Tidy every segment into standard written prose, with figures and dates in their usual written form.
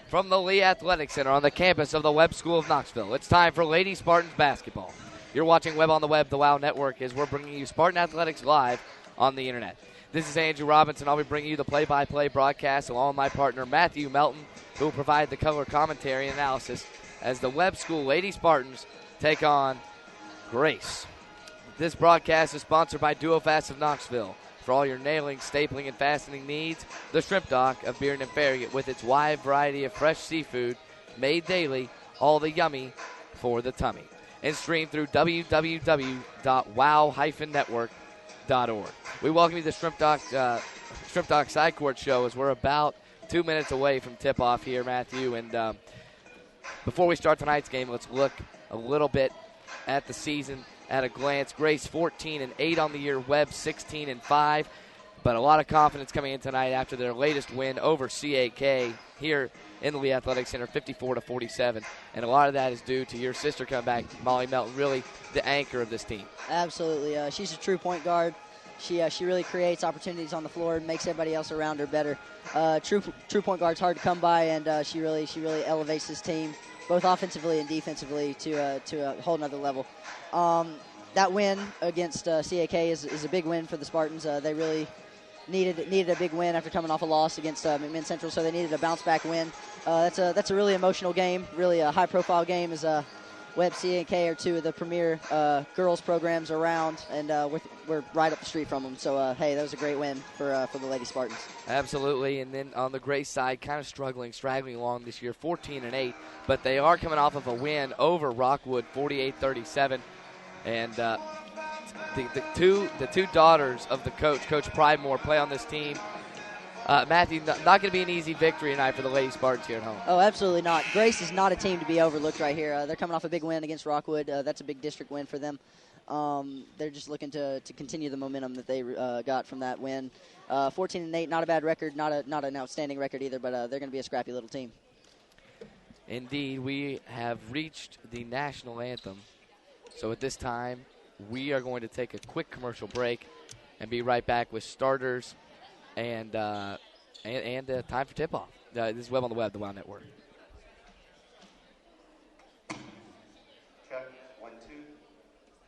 from the Lee Athletic Center on the campus of the Webb School of Knoxville. It's time for Lady Spartans basketball. You're watching Webb on the Web, the WOW Network, as we're bringing you Spartan Athletics live on the internet. This is Andrew Robinson. I'll be bringing you the play-by-play broadcast along with my partner Matthew Melton, who will provide the color commentary and analysis as the Webb School Lady Spartans take on Grace. This broadcast is sponsored by Duo Fast of Knoxville. For all your nailing, stapling, and fastening needs, the Shrimp Dock of Bearden and Farragut with its wide variety of fresh seafood made daily, all the yummy for the tummy. And stream through www.wow-network.org. We welcome you to the Shrimp Dock Side Court Show as we're about 2 minutes away from tip-off here, Matthew. And before we start tonight's game, let's look a little bit at the season at a glance. Grace 14-8 on the year, Webb 16-5, but a lot of confidence coming in tonight after their latest win over CAK here in the Lee Athletic Center, 54-47, and a lot of that is due to your sister coming back, Molly Melton, really the anchor of this team. Absolutely, she's a true point guard. She really creates opportunities on the floor and makes everybody else around her better. True point guard's hard to come by, and she really elevates this team, both offensively and defensively, to a whole nother level. That win against CAK is a big win for the Spartans. They really needed a big win after coming off a loss against McMinn Central, so they needed a bounce-back win. That's a really emotional game, really a high-profile game, as Webb, CAK are two of the premier girls programs around, and we're right up the street from them. So, hey, that was a great win for the Lady Spartans. Absolutely, and then on the Grace side, kind of straggling along this year, 14-8, but they are coming off of a win over Rockwood, 48-37, and the two daughters of the Coach Pridemore, play on this team. Matthew, not going to be an easy victory tonight for the Lady Spartans here at home. Oh, absolutely not. Grace is not a team to be overlooked right here. They're coming off a big win against Rockwood. That's a big district win for them. They're just looking to continue the momentum that they got from that win. 14-8, not a bad record, not an outstanding record either, but they're going to be a scrappy little team. Indeed, we have reached the national anthem. So at this time, we are going to take a quick commercial break and be right back with starters and time for tip-off. This is Webb on the Web, the WOW Network. Check, 1, 2.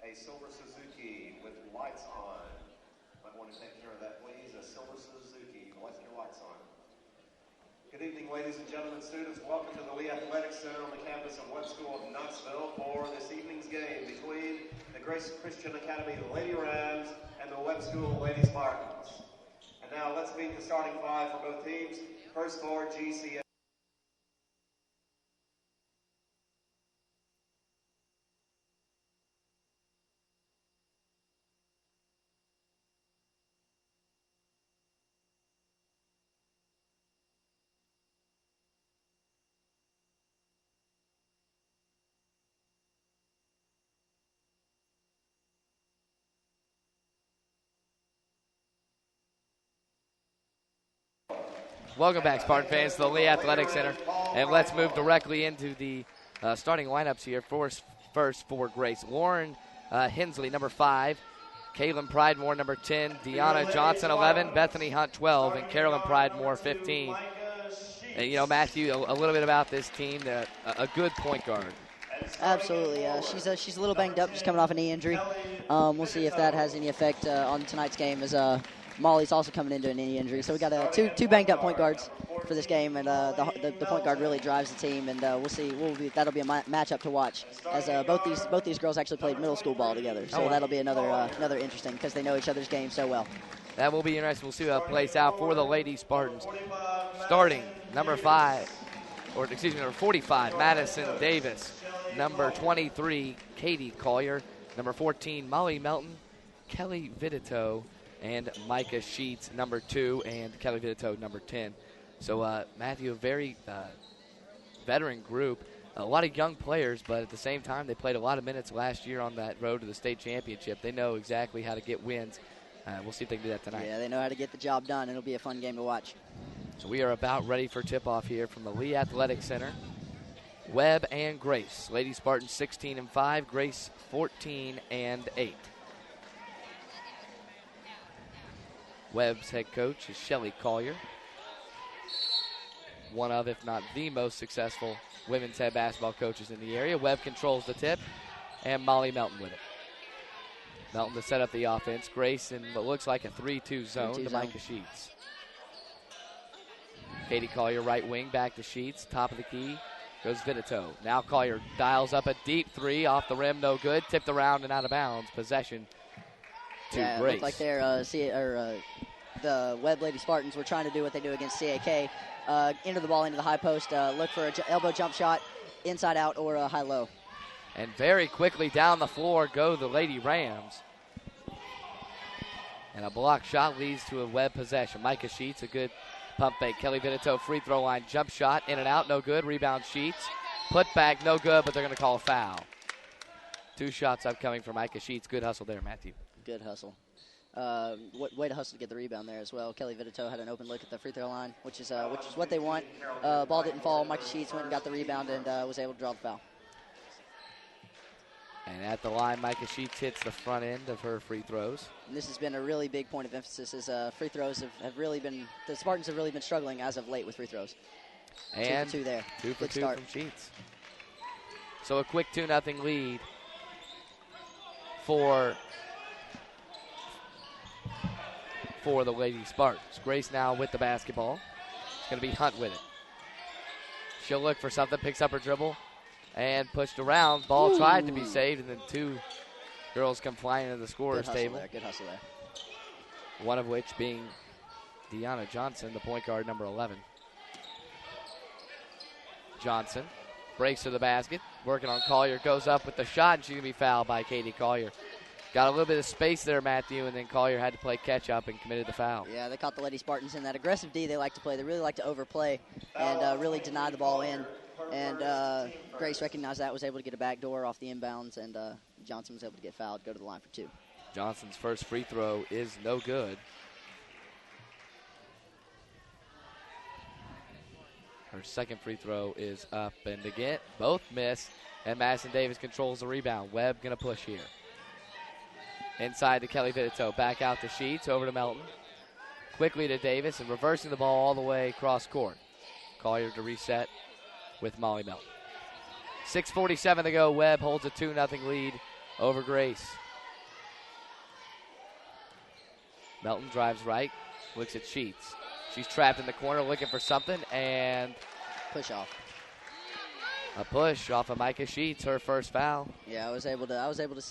A silver Suzuki with lights on. Might want to take care of that, please. A silver Suzuki with your lights on. Good evening, ladies and gentlemen, students. Welcome to the Lee Athletic Center on the campus of Webb School of Knoxville for this evening's game between the Grace Christian Academy Lady Rams and the Webb School Lady Spartans. And now let's meet the starting five for both teams. First for GCA. Welcome back, Spartan fans, to the Lee Athletic Center. And let's move directly into the starting lineups here. First for Grace. Lauren Hensley, number 5. Kaylin Pridemore, number 10. Deanna Johnson, 11. Bethany Hunt, 12. And Carolyn Pridemore, 15. And, Matthew, a little bit about this team, a good point guard. Absolutely. She's a little banged up, just coming off a knee injury. We'll see if that has any effect on tonight's game, as Molly's also coming into a knee injury. So we got two banged up point guards for this game, and the point guard really drives the team. And we'll see. That'll be a matchup to watch, as both these girls actually played middle school ball together. So that'll be another interesting, because they know each other's game so well. That will be interesting. We'll see how it plays out for the Lady Spartans. Starting number 45, Madison Davis. Number 23, Katie Collier. Number 14, Molly Melton. Kelly Vidito. And Micah Sheets, number 2, and Kelly Vidito, number 10. So, Matthew, a very veteran group. A lot of young players, but at the same time, they played a lot of minutes last year on that road to the state championship. They know exactly how to get wins. We'll see if they can do that tonight. Yeah, they know how to get the job done. It'll be a fun game to watch. So we are about ready for tip-off here from the Lee Athletic Center. Webb and Grace. Lady Spartans 16-5, Grace 14-8. Webb's head coach is Shelly Collier. one of, if not the most successful women's head basketball coaches in the area. Webb controls the tip, and Molly Melton with it. Melton to set up the offense. Grace in what looks like a 3-2 zone to Micah Sheets. Katie Collier, right wing, back to Sheets. Top of the key goes Vitito. Now Collier dials up a deep three. Off the rim, no good. Tipped around and out of bounds. Possession to Grace. It looked like the Webb Lady Spartans were trying to do what they do against CAK. Enter the ball into the high post. Look for an elbow jump shot, inside out or high-low. And very quickly down the floor go the Lady Rams. And a block shot leads to a Webb possession. Micah Sheets, a good pump fake. Kelly Vitito, free throw line, jump shot, in and out, no good. Rebound Sheets. Put back, no good, but they're going to call a foul. 2 shots upcoming for Micah Sheets. Good hustle there, Matthew. Good hustle. Way to hustle to get the rebound there as well. Kelly Vitito had an open look at the free throw line, which is what they want. Ball didn't fall. Micah Sheets went and got the rebound and was able to draw the foul. And at the line, Micah Sheets hits the front end of her free throws. And this has been a really big point of emphasis as free throws have really been, the Spartans have really been struggling as of late with free throws. And 2 for 2 there. 2 for Good 2 start. from Sheets. So a quick 2-0 lead for the Lady Spartans. Grace now with the basketball. It's going to be Hunt with it. She'll look for something, picks up her dribble, and pushed around. Ball tried to be saved, and then 2 girls come flying into the scorer's table. Good hustle there. One of which being Deanna Johnson, the point guard, number 11. Johnson breaks to the basket, working on Collier, goes up with the shot, and she's going to be fouled by Katie Collier. Got a little bit of space there, Matthew, and then Collier had to play catch-up and committed the foul. Yeah, they caught the Lady Spartans in that aggressive D they like to play. They really like to overplay and really deny the ball in. And Grace recognized that, was able to get a back door off the inbounds, and Johnson was able to get fouled, go to the line for 2. Johnson's first free throw is no good. Her second free throw is up and again. Both miss, and Madison Davis controls the rebound. Webb going to push here. Inside to Kelly Vitito. Back out to Sheets, over to Melton. Quickly to Davis, and reversing the ball all the way across court. Collier to reset with Molly Melton. 6:47 to go. Webb holds a 2-0 lead over Grace. Melton drives right, looks at Sheets. She's trapped in the corner looking for something, and push off. A push off of Micah Sheets, her first foul. Yeah, I was able to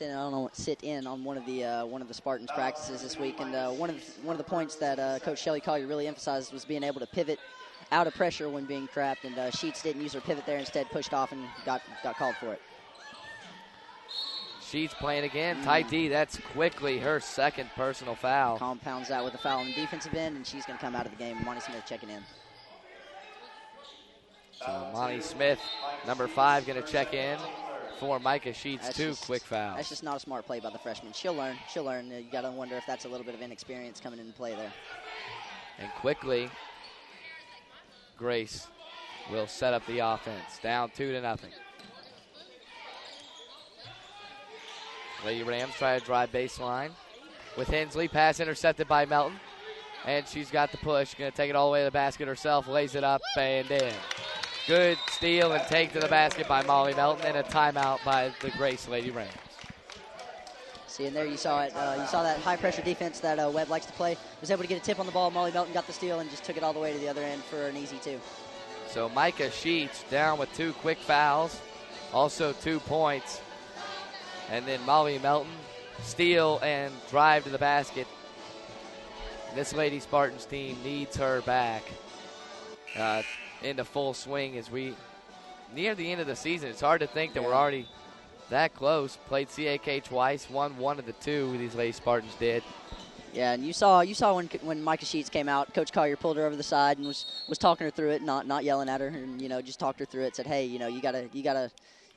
sit in on one of the Spartans practices this week, and one of the points that Coach Shelley Collier really emphasized was being able to pivot out of pressure when being trapped, and Sheets didn't use her pivot there, instead pushed off and got called for it. Sheets playing again, tight D. That's quickly her second personal foul. Compounds that with a foul on the defensive end, and she's going to come out of the game. Monty Smith checking in. So Monty Smith, number 5, going to check in for Micah Sheets. Quick fouls. That's just not a smart play by the freshman. She'll learn. You got to wonder if that's a little bit of inexperience coming into play there. And quickly, Grace will set up the offense. Down 2-0. Lady Rams try to drive baseline with Hensley. Pass intercepted by Melton. And she's got the push. Going to take it all the way to the basket herself. Lays it up and in. Good steal and take to the basket by Molly Melton, and a timeout by the Grace Lady Rams. See, and there you saw it. You saw that high-pressure defense that Webb likes to play. Was able to get a tip on the ball. Molly Melton got the steal and just took it all the way to the other end for an easy 2. So Micah Sheets down with 2 quick fouls, also 2 points. And then Molly Melton, steal and drive to the basket. This Lady Spartans team needs her back into full swing as we near the end of the season. It's hard to think that we're already that close. Played CAK twice, won 1 of the 2 these Lady Spartans did. Yeah, and you saw when Micah Sheets came out, Coach Collier pulled her over the side and was talking her through it, not yelling at her, and just talked her through it. Said, hey, you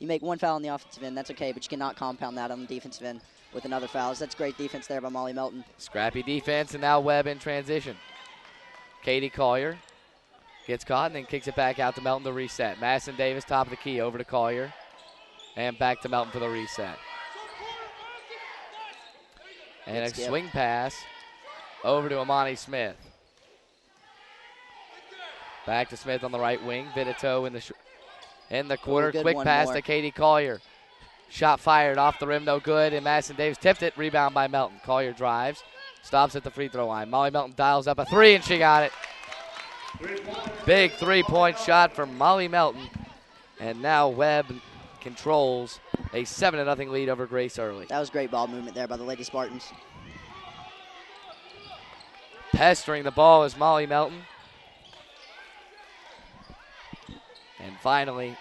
make 1 foul on the offensive end, that's okay, but you cannot compound that on the defensive end with another foul. So that's great defense there by Molly Melton. Scrappy defense, and now Webb in transition. Katie Collier gets caught and then kicks it back out to Melton to reset. Madison Davis, top of the key, over to Collier, and back to Melton for the reset. And a swing pass over to Amani Smith. 6:47 to Back to Smith on the right wing. Vitito in the corner. Good Quick one pass more. to Katie Collier. Shot fired off the rim, no good. And Madison Davis tipped it. Rebound by Melton. Collier drives. Stops at the free throw line. Molly Melton dials up a three, and she got it. Big three-point shot from Molly Melton. And now Webb controls a 7-0 lead over Grace Early. That was great ball movement there by the Lady Spartans. Pestering the ball is Molly Melton. And finally,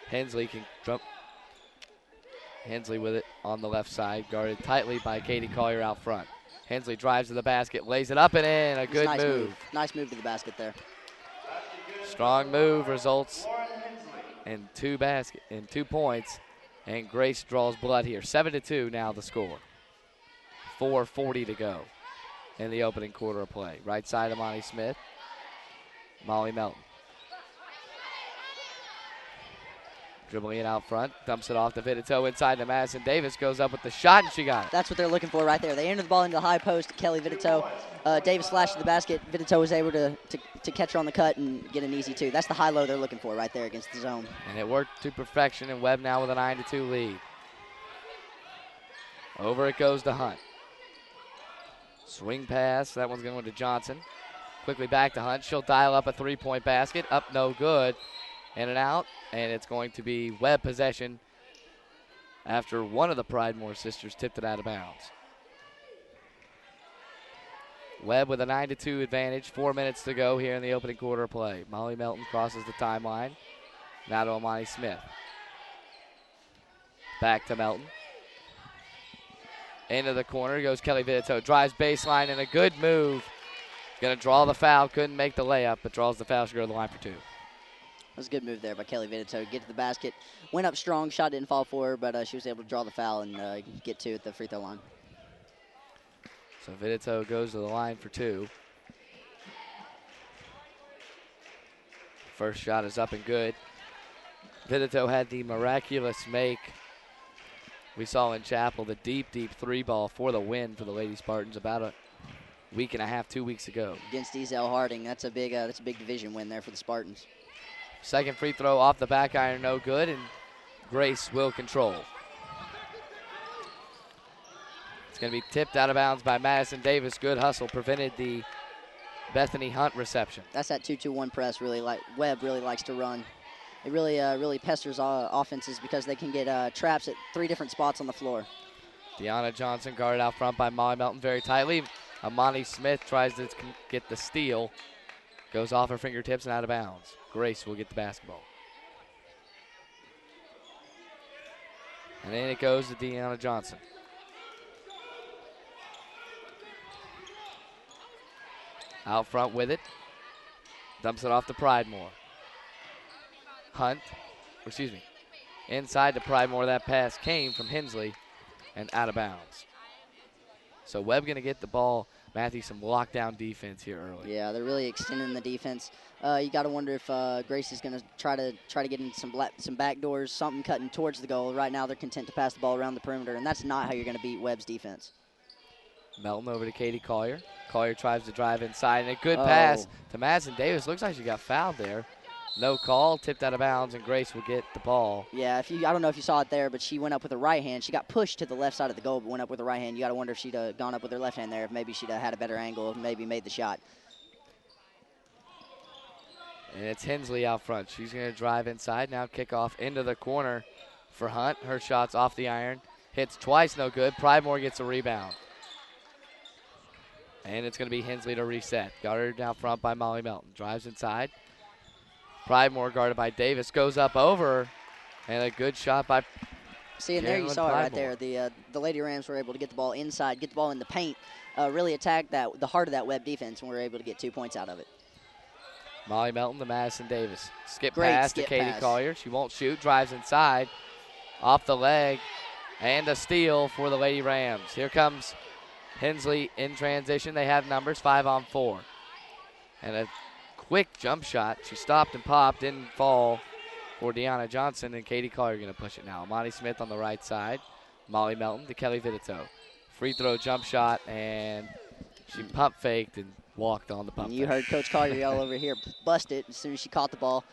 Hensley can jump. Hensley with it on the left side, guarded tightly by Katie Collier out front. Hensley drives to the basket, lays it up and in. A good move. Nice move to the basket there. Strong move results in 2 points, and Grace draws blood here. 7-2 now the score. 4:40 to go in the opening quarter of play. Right side of Monty Smith. Molly Melton. Dribbling it out front, dumps it off to Vitito inside to Madison Davis, goes up with the shot, and she got it. That's what they're looking for right there. They entered the ball into the high post. Kelly Vitito. Davis flashed to the basket. Vitito was able to catch her on the cut and get an easy 2. That's the high-low they're looking for right there against the zone. And it worked to perfection, and Webb now with a 9-2 lead. Over it goes to Hunt. Swing pass, that one's going to Johnson. Quickly back to Hunt. She'll dial up a 3-point basket. Up, no good. In and out, and it's going to be Webb possession after one of the Pridemore sisters tipped it out of bounds. Webb with a 9-2 advantage, 4 minutes to go here in the opening quarter of play. Molly Melton crosses the timeline. Now to Amani Smith. Back to Melton. Into the corner goes Kelly Vitito. Drives baseline and a good move. Going to draw the foul. Couldn't make the layup, but draws the foul. She'll go to the line for 2. That was a good move there by Kelly Vitito. Get to the basket. Went up strong. Shot didn't fall for her, but she was able to draw the foul and get 2 at the free throw line. So Vitito goes to the line for 2. First shot is up and good. Vitito had the miraculous make we saw in Chapel, the deep 3 ball for the win for the Lady Spartans about a week and a half, 2 weeks ago. Against Ezel Harding. That's a big division win there for the Spartans. Second free throw off the back iron, no good, and Grace will control. It's going to be tipped out of bounds by Madison Davis. Good hustle prevented the Bethany Hunt reception. That's that 2-2-1 press. Webb really likes to run. It really pesters offenses because they can get traps at 3 different spots on the floor. Deanna Johnson guarded out front by Molly Melton very tightly. Amani Smith tries to get the steal. Goes off her fingertips and out of bounds. Grace will get the basketball. And then it goes to Deanna Johnson. Out front with it. Dumps it off to Pridemore. Inside to Pridemore. That pass came from Hensley and out of bounds. So Webb going to get the ball. Matthew, some lockdown defense here early. Yeah, they're really extending the defense. You got to wonder if Grace is going to try to get in some back doors, something cutting towards the goal. Right now they're content to pass the ball around the perimeter, and that's not how you're going to beat Webb's defense. Melton over to Katie Collier. Collier tries to drive inside, and a good pass to Madison Davis. Looks like she got fouled there. No call, tipped out of bounds, and Grace will get the ball. Yeah, I don't know if you saw it there, but she went up with her right hand. She got pushed to the left side of the goal, but went up with her right hand. You got to wonder if she'd gone up with her left hand there, if maybe she'd had a better angle, if maybe made the shot. And it's Hensley out front. She's going to drive inside, now kick off into the corner for Hunt. Her shot's off the iron. Hits twice, no good. Pridemore gets a rebound. And it's going to be Hensley to reset. Guarded out front by Molly Melton. Drives inside. Pridemore guarded by Davis. Goes up over. And a good shot by See, and there you saw it right there. The Lady Rams were able to get the ball inside, get the ball in the paint, really attack the heart of that Webb defense, and we were able to get 2 points out of it. Molly Melton to Madison Davis. Skip Great pass skip to Katie pass. Collier. She won't shoot. Drives inside. Off the leg. And a steal for the Lady Rams. Here comes Hensley in transition. They have numbers 5-on-4. And a quick jump shot. She stopped and popped. Didn't fall for Deanna Johnson. And Katie Collier going to push it now. Monty Smith on the right side. Molly Melton to Kelly Vitito. Free throw jump shot. And she pump faked and walked on the pump. And you heard Coach Collier yell over here, bust it. As soon as she caught the ball,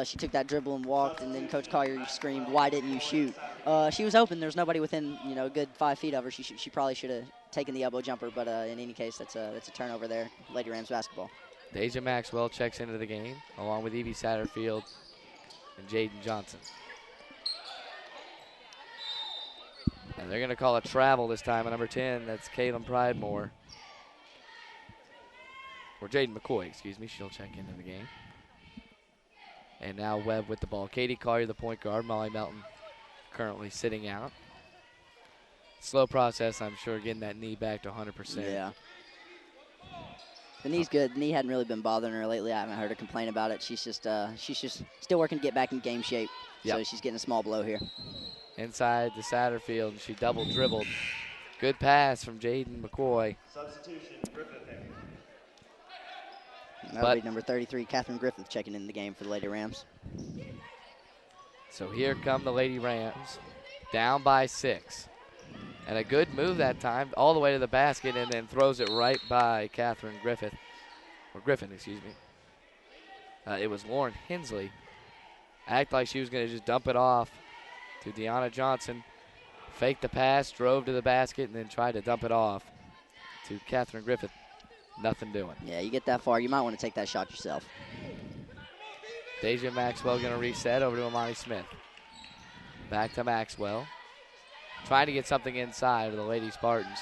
she took that dribble and walked, and then Coach Collier screamed, why didn't you shoot? She was open. There's nobody within, a good 5 feet of her. She probably should have taken the elbow jumper, but in any case, that's a turnover there. Lady Rams basketball. Deja Maxwell checks into the game, along with Evie Satterfield and Jaden Johnson. And they're going to call a travel this time on number 10. That's Kaylin Pridemore. Or Jaden McCoy, excuse me. She'll check into the game. And now Webb with the ball. Katie Collier, the point guard. Molly Melton currently sitting out. Slow process, I'm sure, getting that knee back to 100%. Yeah. The knee's good. The knee hadn't really been bothering her lately. I haven't heard her complain about it. She's just still working to get back in game shape. Yep. So she's getting a small blow here. Inside the Satterfield, and she double dribbled. Good pass from Jaden McCoy. Substitution, Griffith. That'll be number 33, Catherine Griffith, checking in the game for the Lady Rams. So here come the Lady Rams, down by 6. And a good move that time, all the way to the basket, and then throws it right by Catherine Griffin, excuse me. It was Lauren Hensley. Act like she was going to just dump it off to Deanna Johnson. Faked the pass, drove to the basket, and then tried to dump it off to Catherine Griffith. Nothing doing. Yeah, you get that far, you might want to take that shot yourself. Deja Maxwell going to reset over to Amani Smith. Back to Maxwell. Trying to get something inside of the Lady Spartans.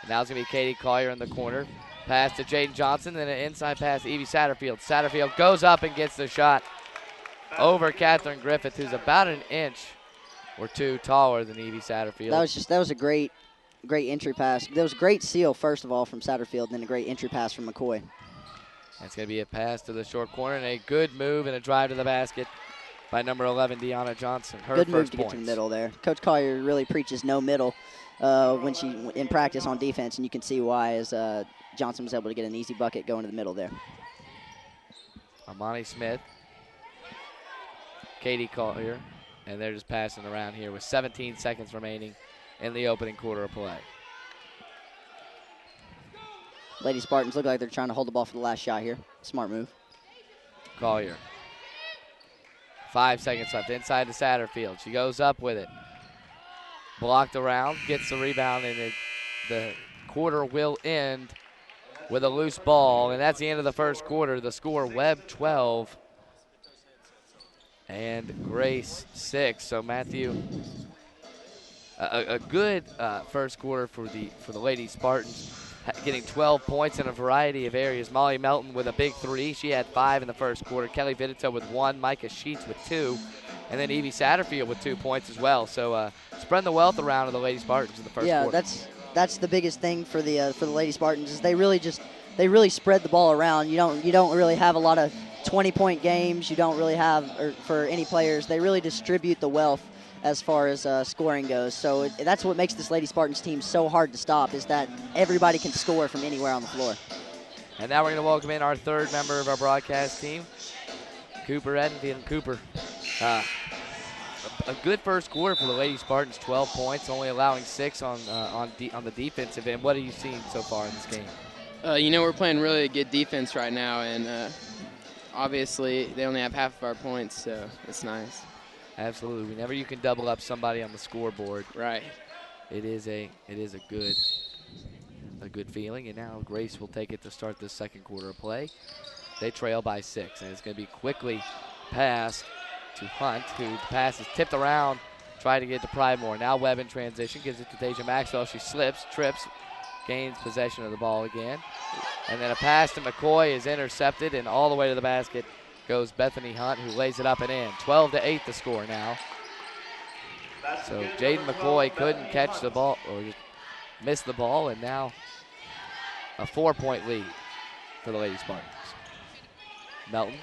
And now it's going to be Katie Collier in the corner. Pass to Jaden Johnson, then an inside pass to Evie Satterfield. Satterfield goes up and gets the shot over Catherine Griffith, who's about an inch or two taller than Evie Satterfield. That was a great entry pass. That was a great seal, first of all, from Satterfield, and then a great entry pass from McCoy. That's going to be a pass to the short corner, and a good move and a drive to the basket by number 11, Deanna Johnson. Her good move first to points. Get to the middle there. Coach Collier really preaches no middle when she in practice on defense, and you can see why as Johnson was able to get an easy bucket going to the middle there. Amani Smith, Katie Collier, and they're just passing around here with 17 seconds remaining in the opening quarter of play. Lady Spartans look like they're trying to hold the ball for the last shot here. Smart move. Collier. 5 seconds left inside the Satterfield. She goes up with it. Blocked around, gets the rebound, and the quarter will end with a loose ball. And that's the end of the first quarter. The score, Webb 12 and Grace 6. So Matthew, a good first quarter for the Lady Spartans, getting 12 points in a variety of areas. Molly Melton with a big 3. She had 5 in the first quarter. Kelly Vidito with 1. Micah Sheets with 2. And then Evie Satterfield with 2 points as well. So spreading the wealth around to the Lady Spartans in the first quarter. Yeah, that's the biggest thing for the Lady Spartans is they really spread the ball around. You don't really have a lot of 20-point games. You don't really have for any players. They really distribute the wealth as far as scoring goes. So that's what makes this Lady Spartans team so hard to stop is that everybody can score from anywhere on the floor. And now we're going to welcome in our third member of our broadcast team, Cooper Edenfield. Cooper, a good first quarter for the Lady Spartans, 12 points, only allowing 6 on the defensive end. What have you seen so far in this game? We're playing really good defense right now, and obviously they only have half of our points, so it's nice. Absolutely. Whenever you can double up somebody on the scoreboard, right, it is a good feeling. And now Grace will take it to start the second quarter of play. They trail by 6, and it's going to be quickly passed to Hunt, who the pass is tipped around, trying to get to Pridemore. Now Webb in transition, gives it to Deja Maxwell. She slips, trips, gains possession of the ball again. And then a pass to McCoy is intercepted, and all the way to the basket goes Bethany Hunt, who lays it up and in. 12-8 the score now. So Jaden McCoy couldn't catch the ball, or just missed the ball, and now a 4-point lead for the Lady Spartans. Melton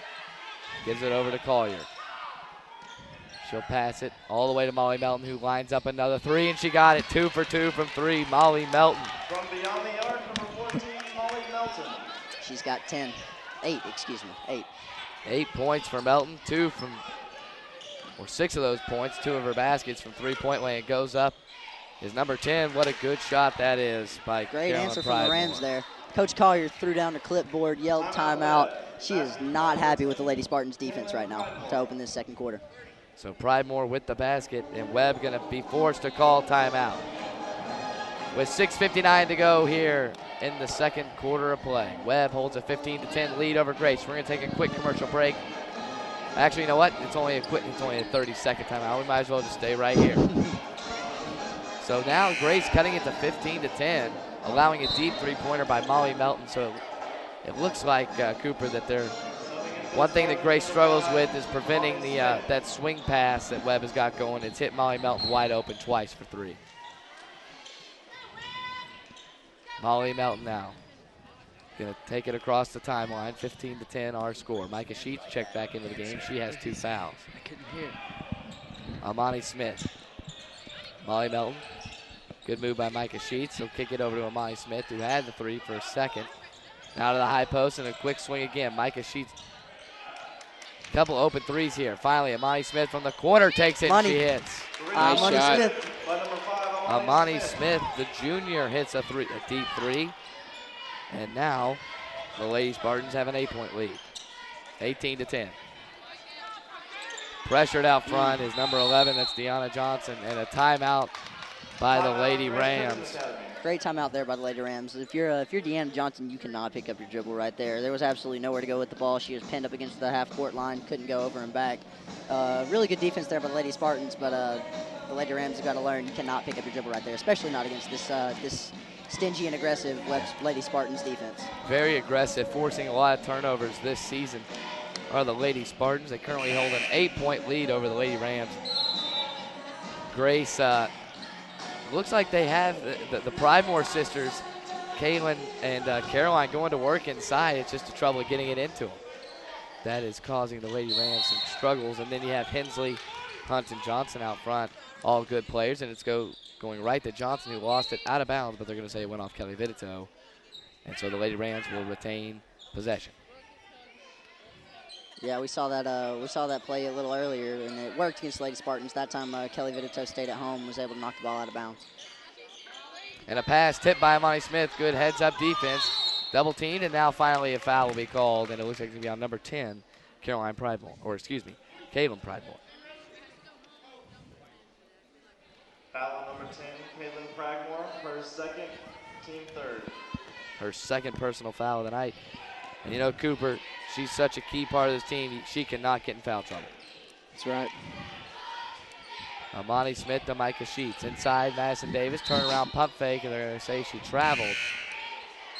gives it over to Collier. She'll pass it all the way to Molly Melton, who lines up another 3, and she got it. 2 for 2 from 3, Molly Melton. From beyond the arc, number 14, Molly Melton. She's got 8. 8 points for Melton, 6 of those points, 2 of her baskets from three-point land. Goes up is number 10. What a good shot that is by Great Carolyn answer from the Pridemore. Rams there. Coach Collier threw down the clipboard, yelled timeout. She is not happy with the Lady Spartans defense right now to open this second quarter. So Pridemore with the basket, and Webb going to be forced to call timeout. With 6:59 to go here in the second quarter of play. Webb holds a 15-10 lead over Grace. We're going to take a quick commercial break. Actually, you know what? It's only a 30-second timeout. We might as well just stay right here. So now Grace cutting it to 15-10, allowing a deep three-pointer by Molly Melton. So it looks like, Cooper, that they're one thing that Grace struggles with is preventing the that swing pass that Webb has got going. It's hit Molly Melton wide open twice for three. Molly Melton now going to take it across the timeline. 15-10 our score. Micah Sheets checked back into the game. She has 2 fouls. I couldn't hear. Amani Smith. Molly Melton. Good move by Micah Sheets. He'll kick it over to Amani Smith, who had the three for a second. Now to the high post and a quick swing again. Micah Sheets. Couple open threes here. Finally, Amani Smith from the corner takes it and she hits. Nice Amani shot. Smith. Amani Smith, the junior, hits a deep three. And now the Lady Spartans have an 8-point lead. 18-10. Pressured out front is number 11. That's Deanna Johnson. And a timeout by the Lady Rams. Great timeout there by the Lady Rams. If you're Deanna Johnson, you cannot pick up your dribble right there. There was absolutely nowhere to go with the ball. She was pinned up against the half-court line, couldn't go over and back. Really good defense there by the Lady Spartans, but the Lady Rams have got to learn you cannot pick up your dribble right there, especially not against this stingy and aggressive Lady Spartans defense. Very aggressive, forcing a lot of turnovers this season are the Lady Spartans. They currently hold an 8-point lead over the Lady Rams. Grace, looks like they have the Pridemore sisters, Kaylin and Caroline, going to work inside. It's just a trouble getting it into them. That is causing the Lady Rams some struggles. And then you have Hensley, Hunt, and Johnson out front, all good players. And it's going right to Johnson, who lost it out of bounds, but they're going to say it went off Kelly Vitito. And so the Lady Rams will retain possession. Yeah, we saw that play a little earlier, and it worked against Lady Spartans. That time, Kelly Vitito stayed at home, was able to knock the ball out of bounds. And a pass tipped by Amani Smith. Good heads-up defense. Double teamed, and now finally a foul will be called, and it looks like it's going to be on number 10, Caroline Pridemore, or excuse me, Kaylin Pridemore. Foul on number 10, Kaylin Pridemore, her second, team third. Her second personal foul of the night. And you know, Cooper, she's such a key part of this team. She cannot get in foul trouble. That's right. Amani Smith to Micah Sheets. Inside, Madison Davis. Turnaround pump fake, and they're going to say she traveled.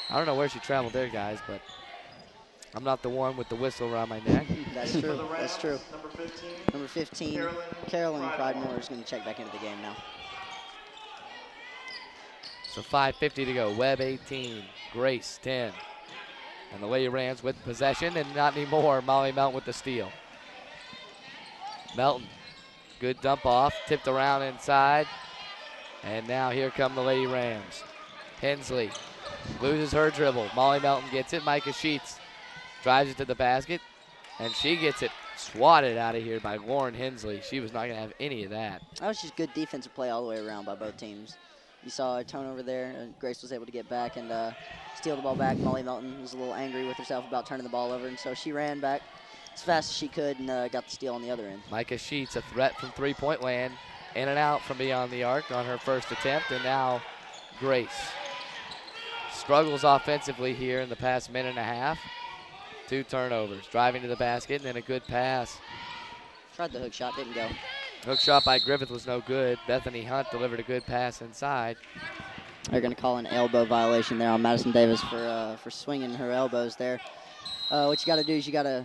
I don't know where she traveled there, guys, but I'm not the one with the whistle around my neck. That's true. That's true. Number 15, Carolyn Pridemore is going to check back into the game now. So 5:50 to go. Webb 18, Grace 10. And the Lady Rams with possession, and not anymore. Molly Melton with the steal. Melton, good dump off, tipped around inside. And now here come the Lady Rams. Hensley loses her dribble. Molly Melton gets it. Micah Sheets drives it to the basket, and she gets it swatted out of here by Lauren Hensley. She was not going to have any of that. That was just good defensive play all the way around by both teams. You saw a turnover there, and Grace was able to get back and steal the ball back. Molly Melton was a little angry with herself about turning the ball over, and so she ran back as fast as she could and got the steal on the other end. Micah Sheets, a threat from three-point land, in and out from beyond the arc on her first attempt, and now Grace struggles offensively here in the past minute and a half. 2 turnovers, driving to the basket, and then a good pass. Tried the hook shot, didn't go. Hook shot by Griffith was no good. Bethany Hunt delivered a good pass inside. They're going to call an elbow violation there on Madison Davis for swinging her elbows there. What you got to do is you got to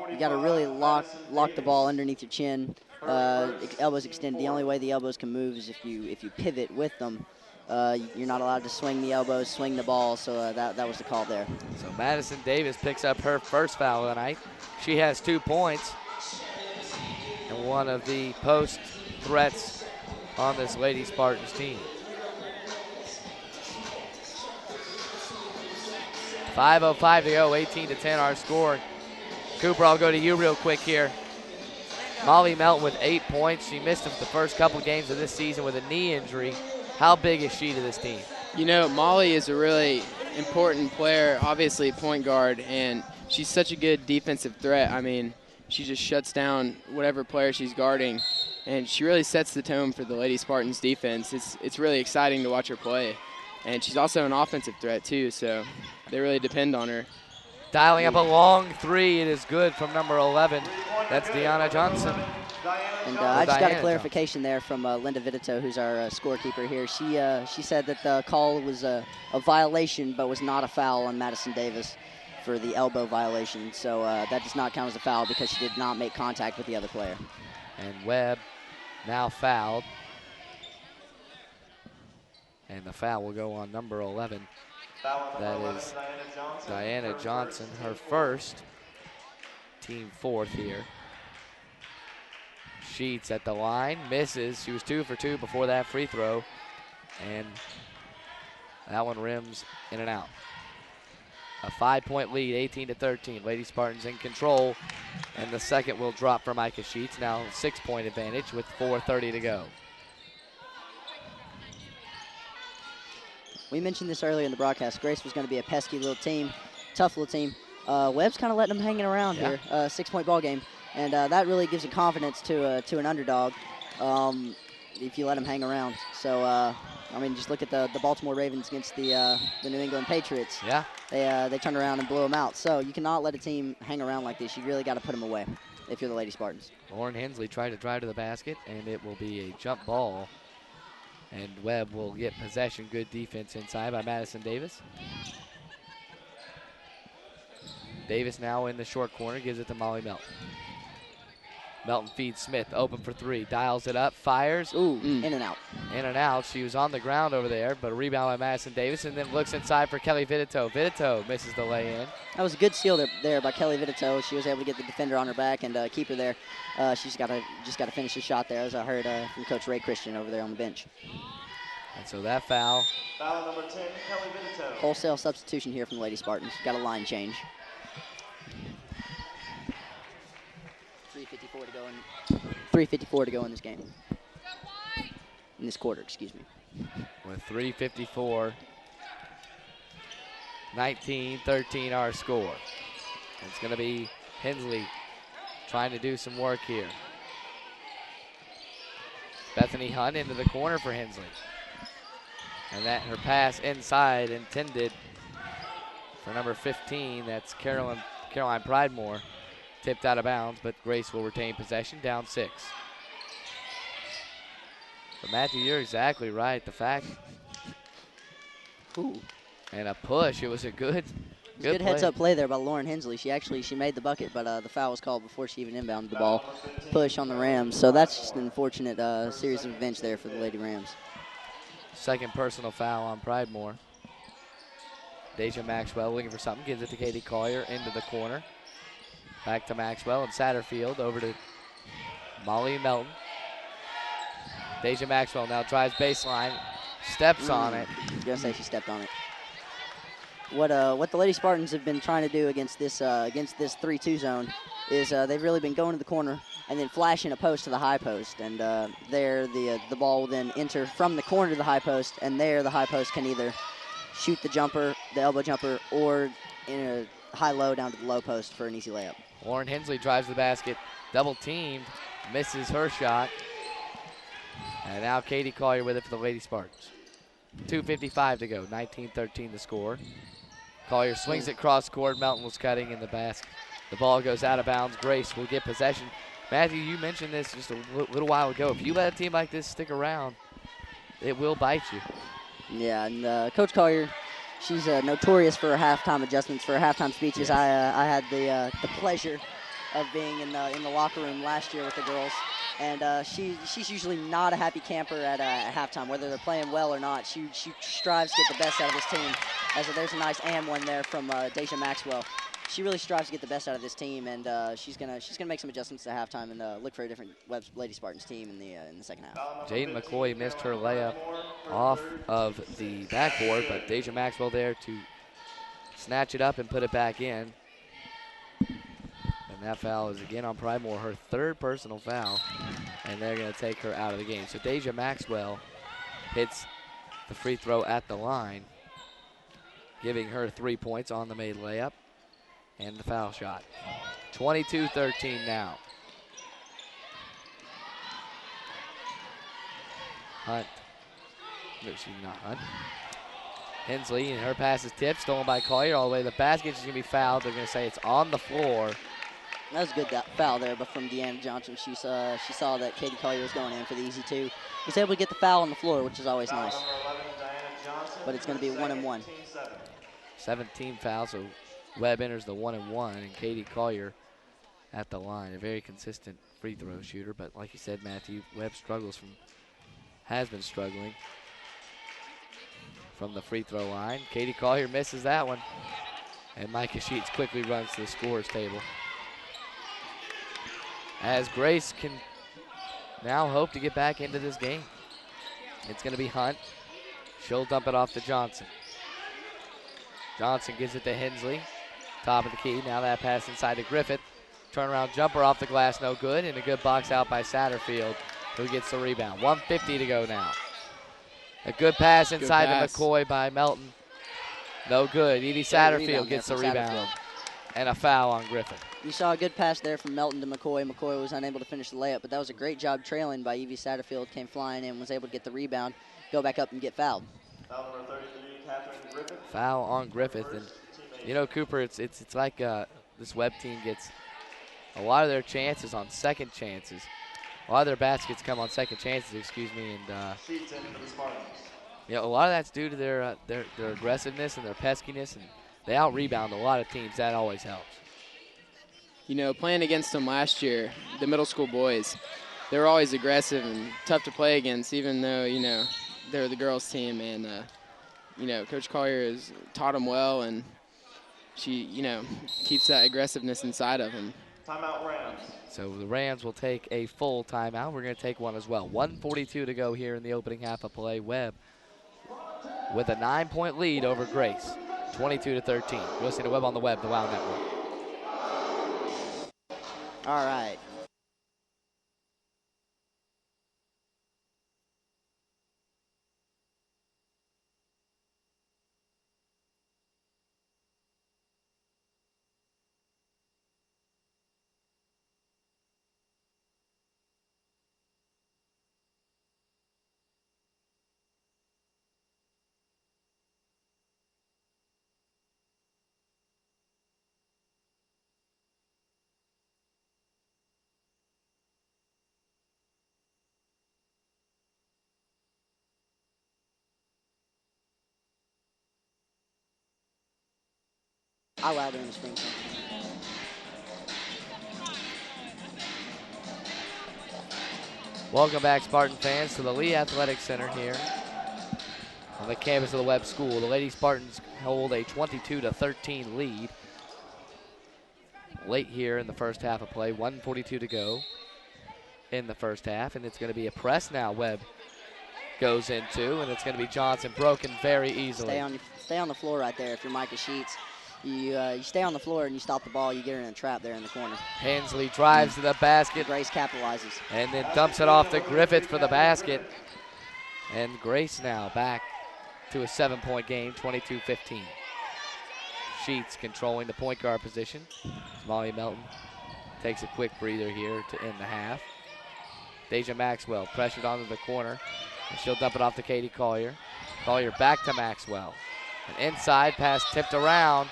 really lock the ball underneath your chin. Elbows extended. The only way the elbows can move is if you pivot with them. You're not allowed to swing the elbows, swing the ball. So that was the call there. So Madison Davis picks up her first foul of the night. She has 2 points. And one of the post threats on this Lady Spartans team. 5:05 to go, 18-10 our score. Cooper, I'll go to you real quick here. Molly Melton with 8 points. She missed the first couple games of this season with a knee injury. How big is she to this team? You know, Molly is a really important player, obviously point guard, and she's such a good defensive threat. I mean, she just shuts down whatever player she's guarding, and she really sets the tone for the Lady Spartans defense. It's really exciting to watch her play, and she's also an offensive threat too, so they really depend on her. Dialing up a long three. It is good from number 11. That's Deanna Johnson. And I just got a clarification there from Linda Vitito, who's our scorekeeper here. She said that the call was a violation, but was not a foul on Madison Davis for the elbow violation. So that does not count as a foul because she did not make contact with the other player. And Webb now fouled. And the foul will go on number 11. That is Diana Johnson, her first, team fourth here. Sheets at the line, misses. She was 2 for 2 before that free throw. And that one rims in and out. A 5-point lead, 18-13. Lady Spartans in control. And the second will drop for Micah Sheets. Now 6-point advantage with 4:30 to go. We mentioned this earlier in the broadcast. Grace was going to be a pesky little team, tough little team. Webb's kind of letting them hanging around here. 6-point ball game. And that really gives you confidence to an underdog if you let them hang around. So, I mean, just look at the Baltimore Ravens against the New England Patriots. Yeah. They turned around and blew them out. So you cannot let a team hang around like this. You really got to put them away if you're the Lady Spartans. Lauren Hensley tried to drive to the basket, and it will be a jump ball. And Webb will get possession. Good defense inside by Madison Davis. Davis now in the short corner, gives it to Molly Melton. Melton feeds Smith, open for three, dials it up, fires. Ooh, in and out. In and out. She was on the ground over there, but a rebound by Madison Davis, and then looks inside for Kelly Vitito. Vitito misses the lay-in. That was a good steal there by Kelly Vitito. She was able to get the defender on her back and keep her there. She's got to finish the shot there, as I heard from Coach Ray Christian over there on the bench. And so that foul. Foul number 10, Kelly Vitito. Wholesale substitution here from the Lady Spartans. Got a line change. 3:54 to go in this game. In this quarter, excuse me. With 3:54, 19-13 our score. It's going to be Hensley trying to do some work here. Bethany Hunt into the corner for Hensley. And that her pass inside intended for number 15. That's Caroline Pridemore. Tipped out of bounds, but Grace will retain possession, down 6. But Matthew, you're exactly right. The fact. Ooh. And a push. It was a good heads-up play there by Lauren Hensley. She made the bucket, but the foul was called before she even inbounded the ball. Push on the Rams. So that's just an unfortunate series of events there for the Lady Rams. Second personal foul on Pridemore. Deja Maxwell looking for something. Gives it to Katie Collier into the corner. Back to Maxwell and Satterfield, over to Molly Melton. Deja Maxwell now drives baseline, steps on it. I was gonna say she stepped on it. What the Lady Spartans have been trying to do against this 3-2 zone is they've really been going to the corner and then flashing a post to the high post, and there the ball will then enter from the corner to the high post, and there the high post can either shoot the jumper, the elbow jumper, or in a high-low down to the low post for an easy layup. Lauren Hensley drives the basket, double teamed, misses her shot. And now Katie Collier with it for the Lady Spartans. 2:55 to go, 19-13 the score. Collier swings it cross court. Melton was cutting in the basket. The ball goes out of bounds. Grace will get possession. Matthew, you mentioned this just a little while ago. If you let a team like this stick around, it will bite you. Yeah, and Coach Collier, she's notorious for her halftime adjustments, for her halftime speeches. Yes. I had the pleasure of being in the locker room last year with the girls, and she's usually not a happy camper at halftime, whether they're playing well or not. She strives to get the best out of this team. There's a nice and one there from Deja Maxwell. She really strives to get the best out of this team, and she's gonna make some adjustments at halftime and look for a different Lady Spartans team in the second half. Jaden McCoy missed her layup off of the backboard, but Deja Maxwell there to snatch it up and put it back in. And And that foul is again on Pridemore, her third personal foul. And they're going to take her out of the game. So Deja Maxwell hits the free throw at the line, giving her 3 points on the made layup and the foul shot. 22-13 now. Hunt. No, she's not Hunt. Hensley, and her pass is tipped, stolen by Collier all the way to the basket. She's going to be fouled. They're going to say it's on the floor. That was a good foul there, but from Deanna Johnson, she saw that Katie Collier was going in for the easy two. Was able to get the foul on the floor, which is always nice. But it's going to be 1-1. 17 fouls, so Webb enters the 1-1, and Katie Collier at the line. A very consistent free throw shooter, but like you said, Matthew, Webb has been struggling from the free throw line. Katie Collier misses that one, and Micah Sheets quickly runs to the scorer's table. As Grace can now hope to get back into this game. It's going to be Hunt. She'll dump it off to Johnson. Johnson gives it to Hensley. Top of the key. Now that pass inside to Griffith. Turnaround jumper off the glass, no good. And a good box out by Satterfield, who gets the rebound. 1:50 to go now. A good pass inside to McCoy by Melton. No good. Evie Satterfield gets the rebound. And a foul on Griffith. You saw a good pass there from Melton to McCoy. McCoy was unable to finish the layup, but that was a great job trailing by Evie Satterfield. Came flying in, was able to get the rebound, go back up and get fouled. Foul number 33, Catherine Griffith. Foul on Griffith. And, you know, Cooper, it's like this Webb team gets a lot of their chances on second chances. A lot of their baskets come on second chances, and Sheets in for the Spartans. you know, a lot of that's due to their aggressiveness and their peskiness, and they out-rebound a lot of teams. That always helps. You know, playing against them last year, the middle school boys, they were always aggressive and tough to play against, even though, you know, they're the girls' team. And, you know, Coach Collier has taught them well, and she, you know, keeps that aggressiveness inside of them. Timeout Rams. So the Rams will take a full timeout. We're going to take one as well. 1:42 to go here in the opening half of play. Webb with a 9-point lead over Grace, 22-13. You're listening to Webb on the Web, the WOW Network. All right. I'll allow them in the screen. Welcome back, Spartan fans, to the Lee Athletic Center here on the campus of the Webb School. The Lady Spartans hold a 22-13 lead late here in the first half of play. 1:42 to go in the first half, and it's going to be a press now. Webb goes into, and it's going to be Johnson broken very easily. Stay on the floor right there if you're Micah Sheets. You stay on the floor and you stop the ball, you get her in a trap there in the corner. Hensley drives to the basket. Grace capitalizes. And then dumps it off to Griffith for the basket. And Grace now back to a 7-point game, 22-15. Sheets controlling the point guard position. Molly Melton takes a quick breather here to end the half. Deja Maxwell pressured onto the corner. And she'll dump it off to Katie Collier. Collier back to Maxwell. An inside pass tipped around.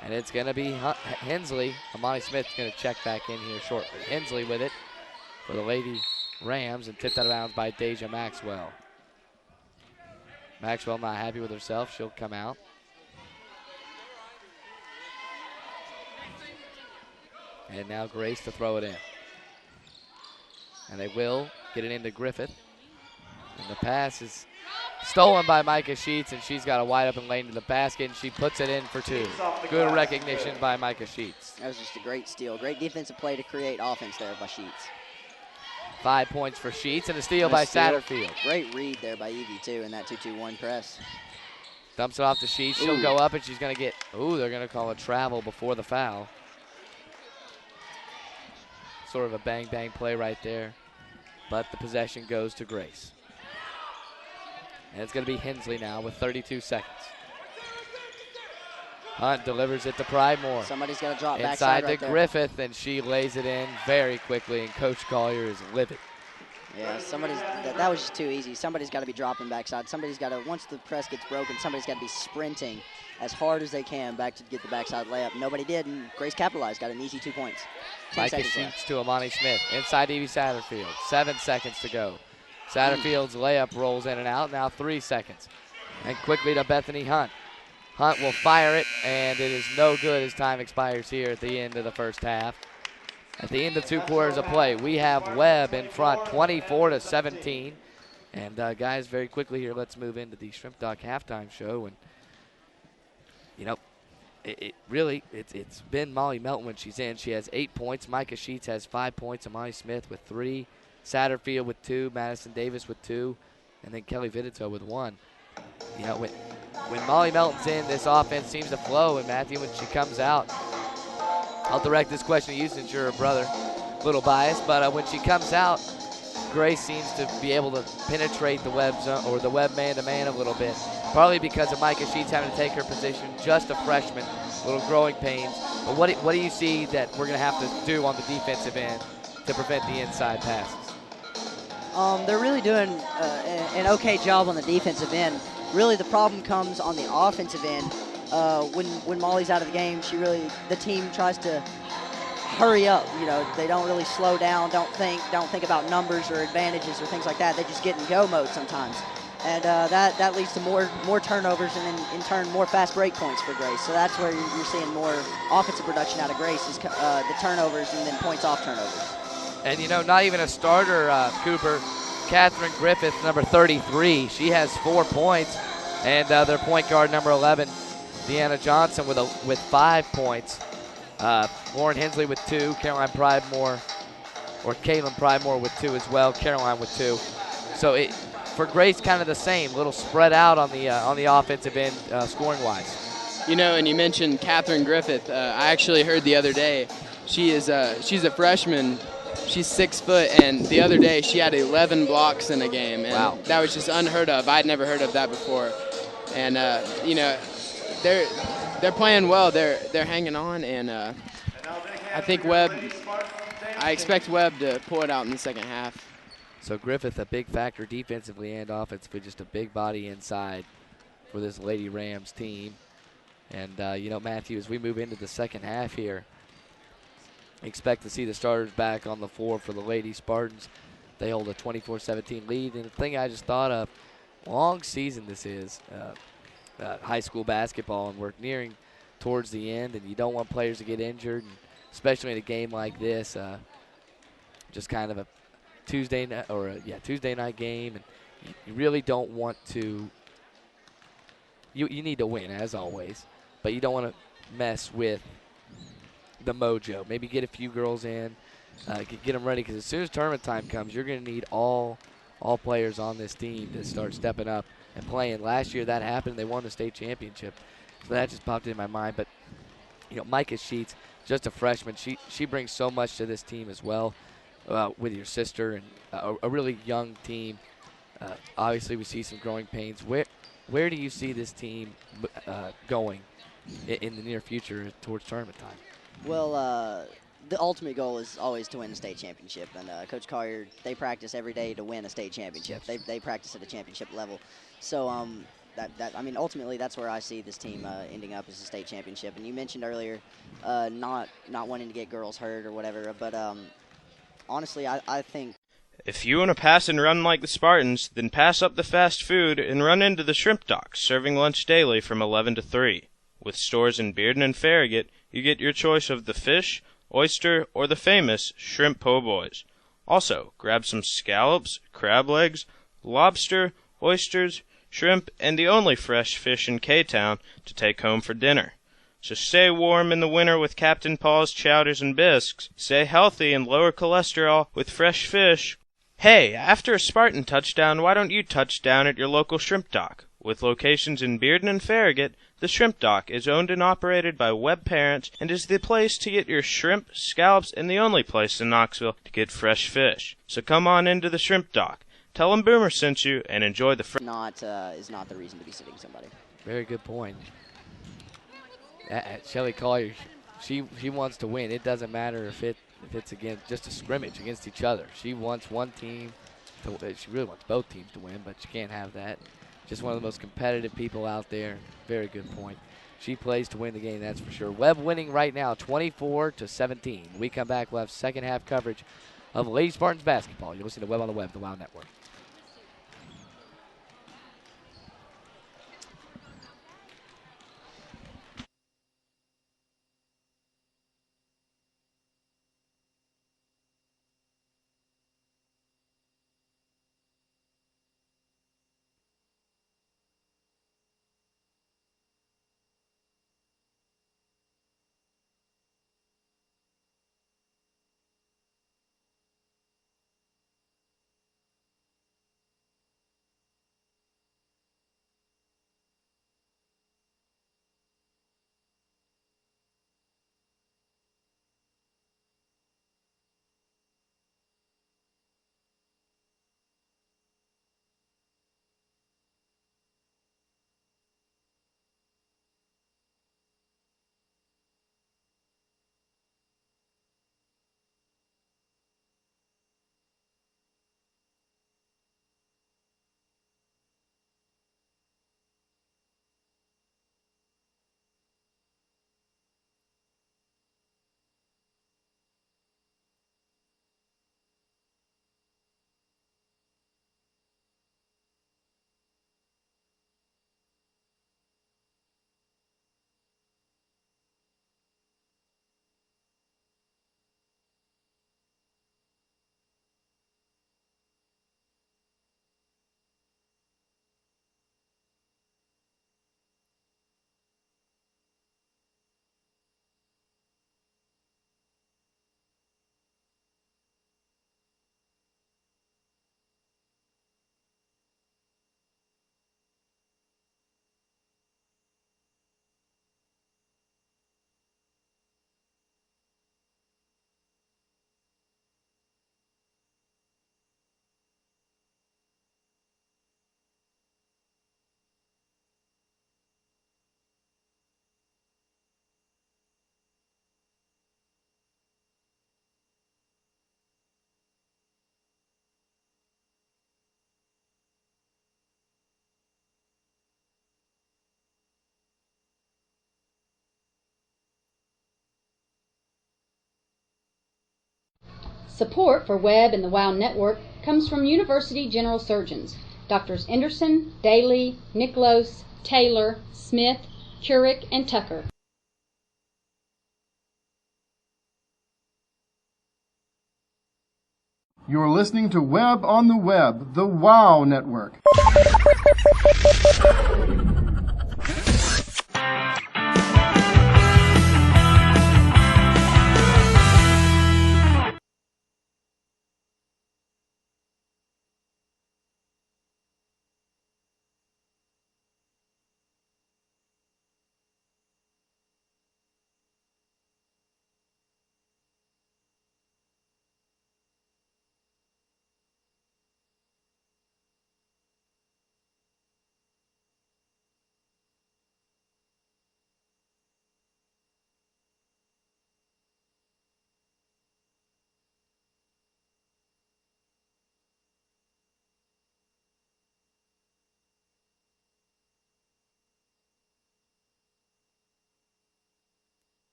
And it's going to be Hensley. Amani Smith's going to check back in here shortly. Hensley with it for the Lady Rams, and tipped out of bounds by Deja Maxwell. Maxwell not happy with herself. She'll come out. And now Grace to throw it in. And they will get it into Griffith. And the pass is stolen by Micah Sheets, and she's got a wide open lane to the basket, and she puts it in for two. Good recognition by Micah Sheets. That was just a great steal. Great defensive play to create offense there by Sheets. 5 points for Sheets, and a steal by Satterfield. Great read there by Evie, too, in that 2-2-1 press. Dumps it off to Sheets. She'll go up, and she's going to get, they're going to call a travel before the foul. Sort of a bang-bang play right there. But the possession goes to Grace. And it's going to be Hensley now with 32 seconds. Hunt delivers it to Pridemore. Somebody's got to drop inside backside to right there. Griffith, and she lays it in very quickly, and Coach Collier is livid. Yeah, that was just too easy. Somebody's got to be dropping backside. Somebody's got to, once the press gets broken, somebody's got to be sprinting as hard as they can back to get the backside layup. Nobody did, and Grace capitalized, got an easy 2 points. Micah Sheets to Amani Smith. Inside Evie Satterfield. 7 seconds to go. Satterfield's layup rolls in and out. Now 3 seconds. And quickly to Bethany Hunt. Hunt will fire it, and it is no good as time expires here at the end of the first half. At the end of 2 quarters of play, we have Webb in front, 24-17. And guys, very quickly here, let's move into the Shrimp Dock halftime show. And you know, it's been Molly Melton when she's in. She has 8 points. Micah Sheets has 5 points. Amani Smith with 3. Satterfield with 2. Madison Davis with 2. And then Kelly Vidito with 1. You know, when Molly Melton's in, this offense seems to flow. And Matthew, when she comes out, I'll direct this question to you since you're her brother. A little biased, but when she comes out, Grace seems to be able to penetrate the Webb zone or the Webb man-to-man a little bit. Probably because of Micah Sheets having to take her position, just a freshman, little growing pains. But what do you see that we're going to have to do on the defensive end to prevent the inside passes? They're really doing an okay job on the defensive end. Really, the problem comes on the offensive end. When Molly's out of the game, the team tries to hurry up. You know, they don't really slow down, don't think about numbers or advantages or things like that. They just get in go mode sometimes. And that leads to more turnovers and then in turn more fast break points for Grace. So that's where you're seeing more offensive production out of Grace is the turnovers and then points off turnovers. And you know, not even a starter, Cooper. Catherine Griffith, number 33, she has 4 points, and their point guard, number 11, Deanna Johnson, with 5 points. Lauren Hensley with 2, Caitlin Pridemore with 2 as well. Caroline with 2. So for Grace, kind of the same, little spread out on the offensive end, scoring wise. You know, and you mentioned Catherine Griffith. I actually heard the other day she's a freshman. She's 6 foot, and the other day she had 11 blocks in a game, and wow, that was just unheard of. I'd never heard of that before, and you know, they're playing well. They're hanging on, and I think Webb. I expect Webb to pull it out in the second half. So Griffith, a big factor defensively and offensively, just a big body inside for this Lady Rams team. And you know, Matthew, as we move into the second half here, expect to see the starters back on the floor for the Lady Spartans. They hold a 24-17 lead. And the thing I just thought of, long season this is, high school basketball, and we're nearing towards the end, and you don't want players to get injured, and especially in a game like this, just kind of a Tuesday night game, and you really don't want to. You need to win, as always, but you don't want to mess with the mojo. Maybe get a few girls in, get them ready, because as soon as tournament time comes, you're going to need all players on this team to start stepping up and playing. Last year that happened. They won the state championship, so that just popped in my mind. But you know, Micah Sheets, just a freshman, she brings so much to this team as well, with your sister, and a really young team. Obviously, we see some growing pains. Where do you see this team going in the near future towards tournament time? Well, the ultimate goal is always to win a state championship, and Coach Collier, they practice every day to win a state championship. They practice at a championship level. So I mean, ultimately, that's where I see this team ending up as a state championship. And you mentioned earlier not wanting to get girls hurt or whatever, but honestly, I think. If you want to pass and run like the Spartans, then pass up the fast food and run into the Shrimp Dock, serving lunch daily from 11 to 3. With stores in Bearden and Farragut, you get your choice of the fish, oyster, or the famous shrimp po' boys. Also, grab some scallops, crab legs, lobster, oysters, shrimp, and the only fresh fish in K-Town to take home for dinner. So stay warm in the winter with Captain Paul's chowders and bisques. Stay healthy and lower cholesterol with fresh fish. Hey, after a Spartan touchdown, why don't you touch down at your local Shrimp Dock? With locations in Bearden and Farragut, the Shrimp Dock is owned and operated by Webb parents and is the place to get your shrimp, scallops, and the only place in Knoxville to get fresh fish. So come on into the Shrimp Dock. Tell them Boomer sent you and enjoy the Is not the reason to be sitting somebody. Very good point. Shelly Collier, she wants to win. It doesn't matter if it's against just a scrimmage against each other. She wants one team. She really wants both teams to win, but she can't have that. Just one of the most competitive people out there. Very good point. She plays to win the game, that's for sure. Webb winning right now, 24-17. When we come back, we'll have second half coverage of Lady Spartans basketball. You're listening to Webb on the Web, the WOW Network. Support for Webb and the WOW Network comes from University General Surgeons, Drs. Anderson, Daly, Nicholas, Taylor, Smith, Curick, and Tucker. You're listening to Webb on the Web, the WOW Network.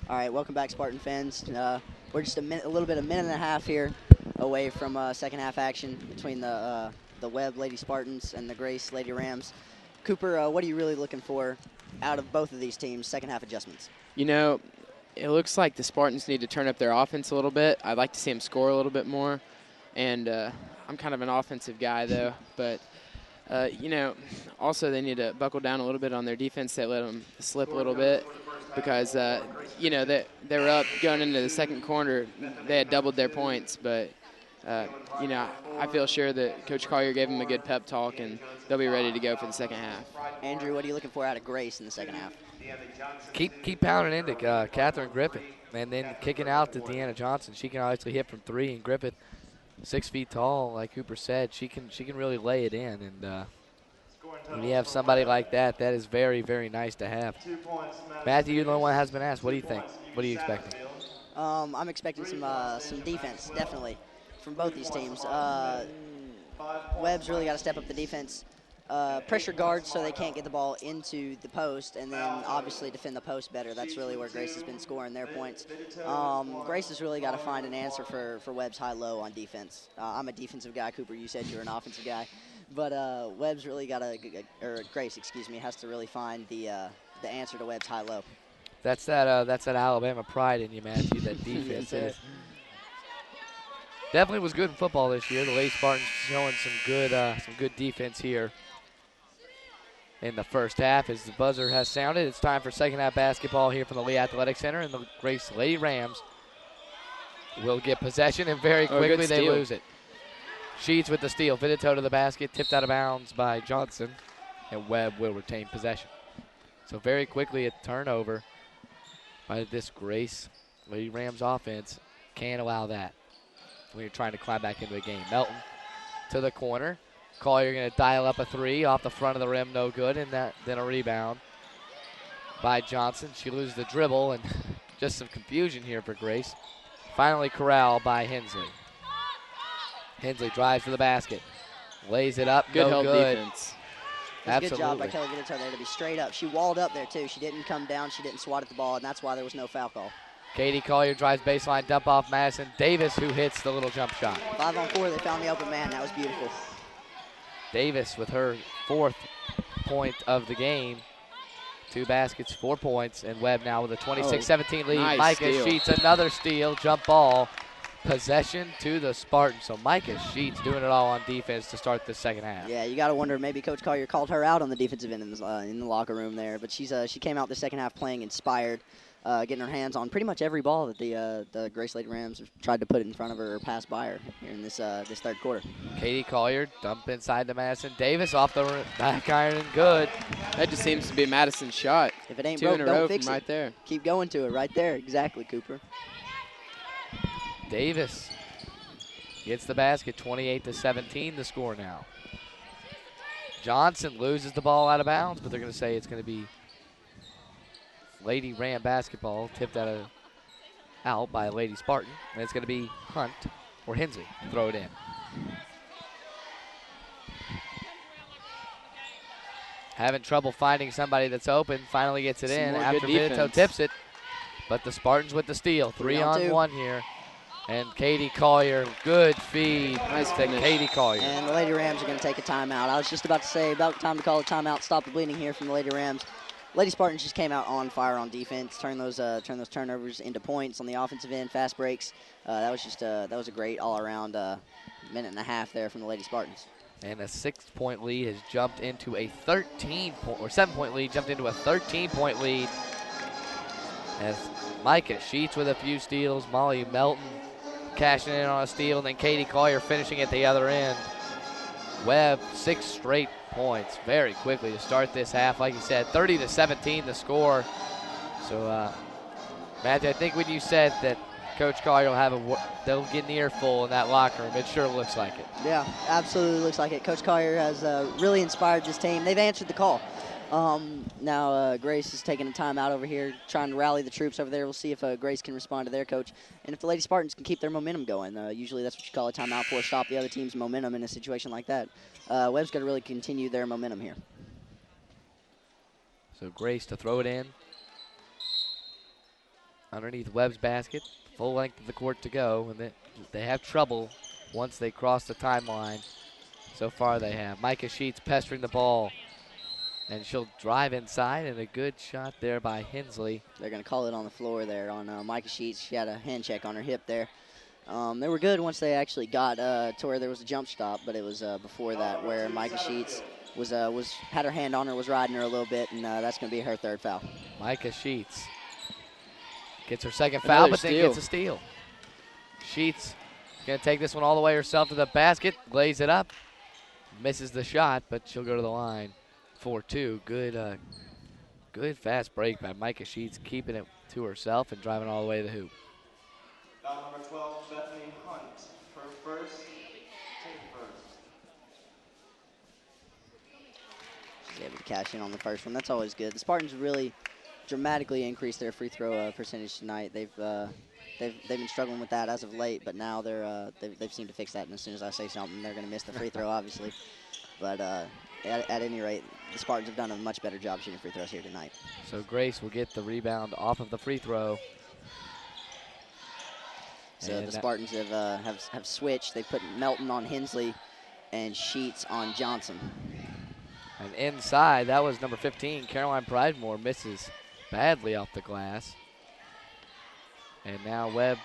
All right, welcome back, Spartan fans. We're just a minute and a half here away from second half action between the Webb Lady Spartans and the Grace Lady Rams. Cooper, what are you really looking for out of both of these teams' second half adjustments? You know, it looks like the Spartans need to turn up their offense a little bit. I'd like to see them score a little bit more. And I'm kind of an offensive guy, though. But, you know, also they need to buckle down a little bit on their defense. They let them slip a little bit because, you know, they were up going into the second quarter. They had doubled their points. But you know, I feel sure that Coach Collier gave them a good pep talk, and they'll be ready to go for the second half. Andrew, what are you looking for out of Grace in the second half? Keep pounding into Catherine Griffith, and then kicking out to Deanna Johnson. She can obviously hit from 3, and Griffith, 6 feet tall, like Cooper said, she can really lay it in. And when you have somebody like that, that is very, very nice to have. Matthew, you're the only one that has been asked. What do you think? What are you expecting? I'm expecting some defense, definitely, from both these teams. Webb's really got to step up the defense. Pressure guards so they can't get the ball into the post, and then obviously defend the post better. That's really where Grace has been scoring their points. Grace has really got to find an answer for Webb's high-low on defense. I'm a defensive guy. Cooper, you said you're an offensive guy. But Webb's really got to, or Grace, excuse me, has to really find the answer to Webb's high-low. That's that Alabama pride in you, Matthew, that defense. Definitely was good in football this year. The Lady Spartans showing some good defense here in the first half. As the buzzer has sounded, it's time for second half basketball here from the Lee Athletic Center, and the Grace Lady Rams will get possession, and very quickly they lose it. Sheets with the steal, fitted toe to the basket, tipped out of bounds by Johnson, and Webb will retain possession. So very quickly a turnover by this Grace Lady Rams offense. Can't allow that when you're trying to climb back into the game. Melton to the corner. Collier going to dial up a 3 off the front of the rim, no good, and then a rebound by Johnson. She loses the dribble, and just some confusion here for Grace. Finally corralled by Hensley. Hensley drives for the basket, lays it up, good no help good. Defense. Absolutely. Good job by Kelly Vitito there to be straight up. She walled up there, too. She didn't come down. She didn't swat at the ball, and that's why there was no foul call. Katie Collier drives baseline, dump off Madison Davis, who hits the little jump shot. 5-on-4, they found the open man. That was beautiful. Davis with her 4th point of the game. 2 baskets, 4 points, and Webb now with a 26-17 lead. Nice Micah steal. Sheets, another steal, jump ball. Possession to the Spartans. So Micah Sheets doing it all on defense to start the second half. Yeah, you got to wonder, maybe Coach Collier called her out on the defensive end in the locker room there. But she came out the second half playing inspired, getting her hands on pretty much every ball that the Grace Lady Rams have tried to put in front of her or pass by her here in this third quarter. Katie Collier dump inside to Madison Davis off the back iron and good. That just seems to be Madison's shot. If it ain't 2 broke, in a don't row fix from it. right there. Keep going to it right there. Exactly, Cooper. Davis gets the basket, 28-17 the score now. Johnson loses the ball out of bounds, but they're going to say it's going to be Lady Ram basketball tipped out by Lady Spartan, and it's going to be Hunt or Hensley to throw it in. Having trouble finding somebody that's open, finally gets it in after Vitito tips it. But the Spartans with the steal, 3-on-1 here. And Katie Collier, good feed. Nice to finish. Katie Collier. And the Lady Rams are going to take a timeout. I was just about to say, about time to call a timeout, stop the bleeding here from the Lady Rams. Lady Spartans just came out on fire on defense, turn those turnovers into points on the offensive end, fast breaks. That was a great all-around minute and a half there from the Lady Spartans. And a 6-point lead has jumped into a 7-point lead, jumped into a 13-point lead. As Micah Sheets with a few steals, Molly Melton cashing in on a steal, and then Katie Collier finishing at the other end. Webb, 6 straight points very quickly to start this half. Like you said, 30-17 the score. So, Matthew, I think when you said that Coach Collier they'll get an earful in that locker room, it sure looks like it. Yeah, absolutely looks like it. Coach Collier has really inspired this team. They've answered the call. Now Grace is taking a timeout over here, trying to rally the troops over there. We'll see if Grace can respond to their coach. And if the Lady Spartans can keep their momentum going. Usually that's what you call a timeout for, stop the other team's momentum in a situation like that. Webb's got to really continue their momentum here. So Grace to throw it in. Underneath Webb's basket, full length of the court to go. And they have trouble once they cross the timeline. So far they have. Micah Sheets pestering the ball. And she'll drive inside, and a good shot there by Hensley. They're going to call it on the floor there on Micah Sheets. She had a hand check on her hip there. They were good once they actually got to where there was a jump stop, but it was before that where Micah Sheets had her hand on her, was riding her a little bit, and that's going to be her 3rd foul. Micah Sheets gets her 2nd foul, but then gets a steal. Sheets going to take this one all the way herself to the basket, lays it up, misses the shot, but she'll go to the line for 2. Good fast break by Micah Sheets, keeping it to herself and driving all the way to the hoop. Foul number 12, Bethany Hunt. Her first, team first. She's able to cash in on the first one. That's always good. The Spartans really dramatically increased their free throw percentage tonight. They've been struggling with that as of late, but now they've seemed to fix that. And as soon as I say something, they're going to miss the free throw, obviously. But at any rate, the Spartans have done a much better job shooting free throws here tonight. So Grace will get the rebound off of the free throw. So and the Spartans have switched. They put Melton on Hensley and Sheets on Johnson. And inside, that was number 15, Caroline Pridemore, misses badly off the glass. And now Webb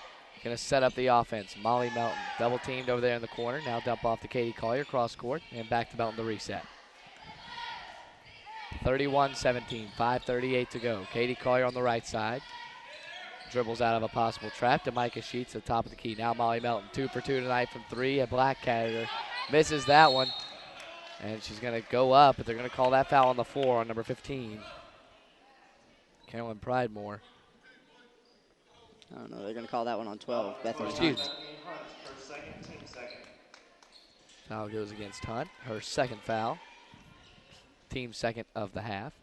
going to set up the offense. Molly Melton double teamed over there in the corner. Now dump off to Katie Collier, cross court, and back to Melton to reset. 31-17, 5:38 to go. Katie Collier on the right side. Dribbles out of a possible trap to Micah Sheets at the top of the key. Now Molly Melton, 2 for 2 tonight from 3. A black catter, misses that one. And she's going to go up, but they're going to call that foul on the floor on number 15. Caroline Pridemore. I don't know. They're going to call that one on 12. Bethany Excuse Hunt. me. Bethany Hunt, her second, team second. Foul goes against Hunt. Her second foul. Team second of the half.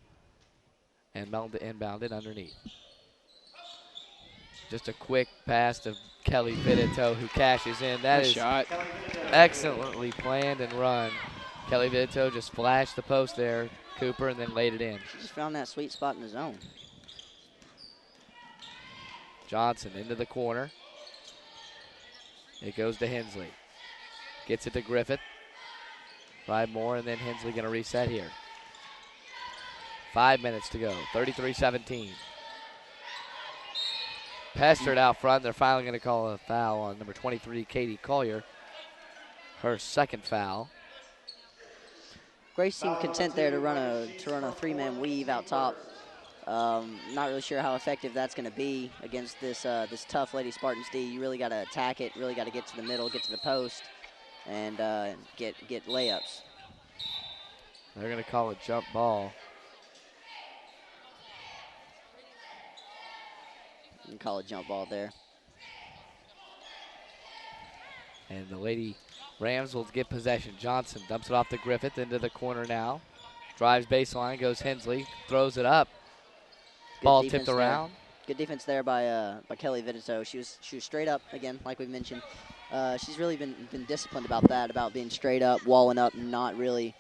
And Melton to inbound it underneath. Just a quick pass to Kelly Vidito, who cashes in. That is shot. excellently planned and run. Kelly Vidito just flashed the post there, Cooper, and then laid it in. She just found that sweet spot in the zone. Johnson into the corner. It goes to Hensley. Gets it to Griffith. Pridemore, and then Hensley going to reset here. 5 minutes to go, 33-17. Pestered out front. They're finally going to call a foul on number 23, Katie Collier. Her second foul. Grace seemed content there to run a three-man weave out top. Not really sure how effective that's going to be against this tough Lady Spartans D. You really got to attack it. Really got to get to the middle, get to the post, and get layups. They're going to call a jump ball. You can call a jump ball there. And the Lady Rams will get possession. Johnson dumps it off to Griffith into the corner now. Drives baseline, goes Hensley, throws it up. Good Ball defense tipped around. Good defense there by Kelly Vidito. She was straight up again, like we mentioned. She's really been disciplined about that, about being straight up, walling up, and not really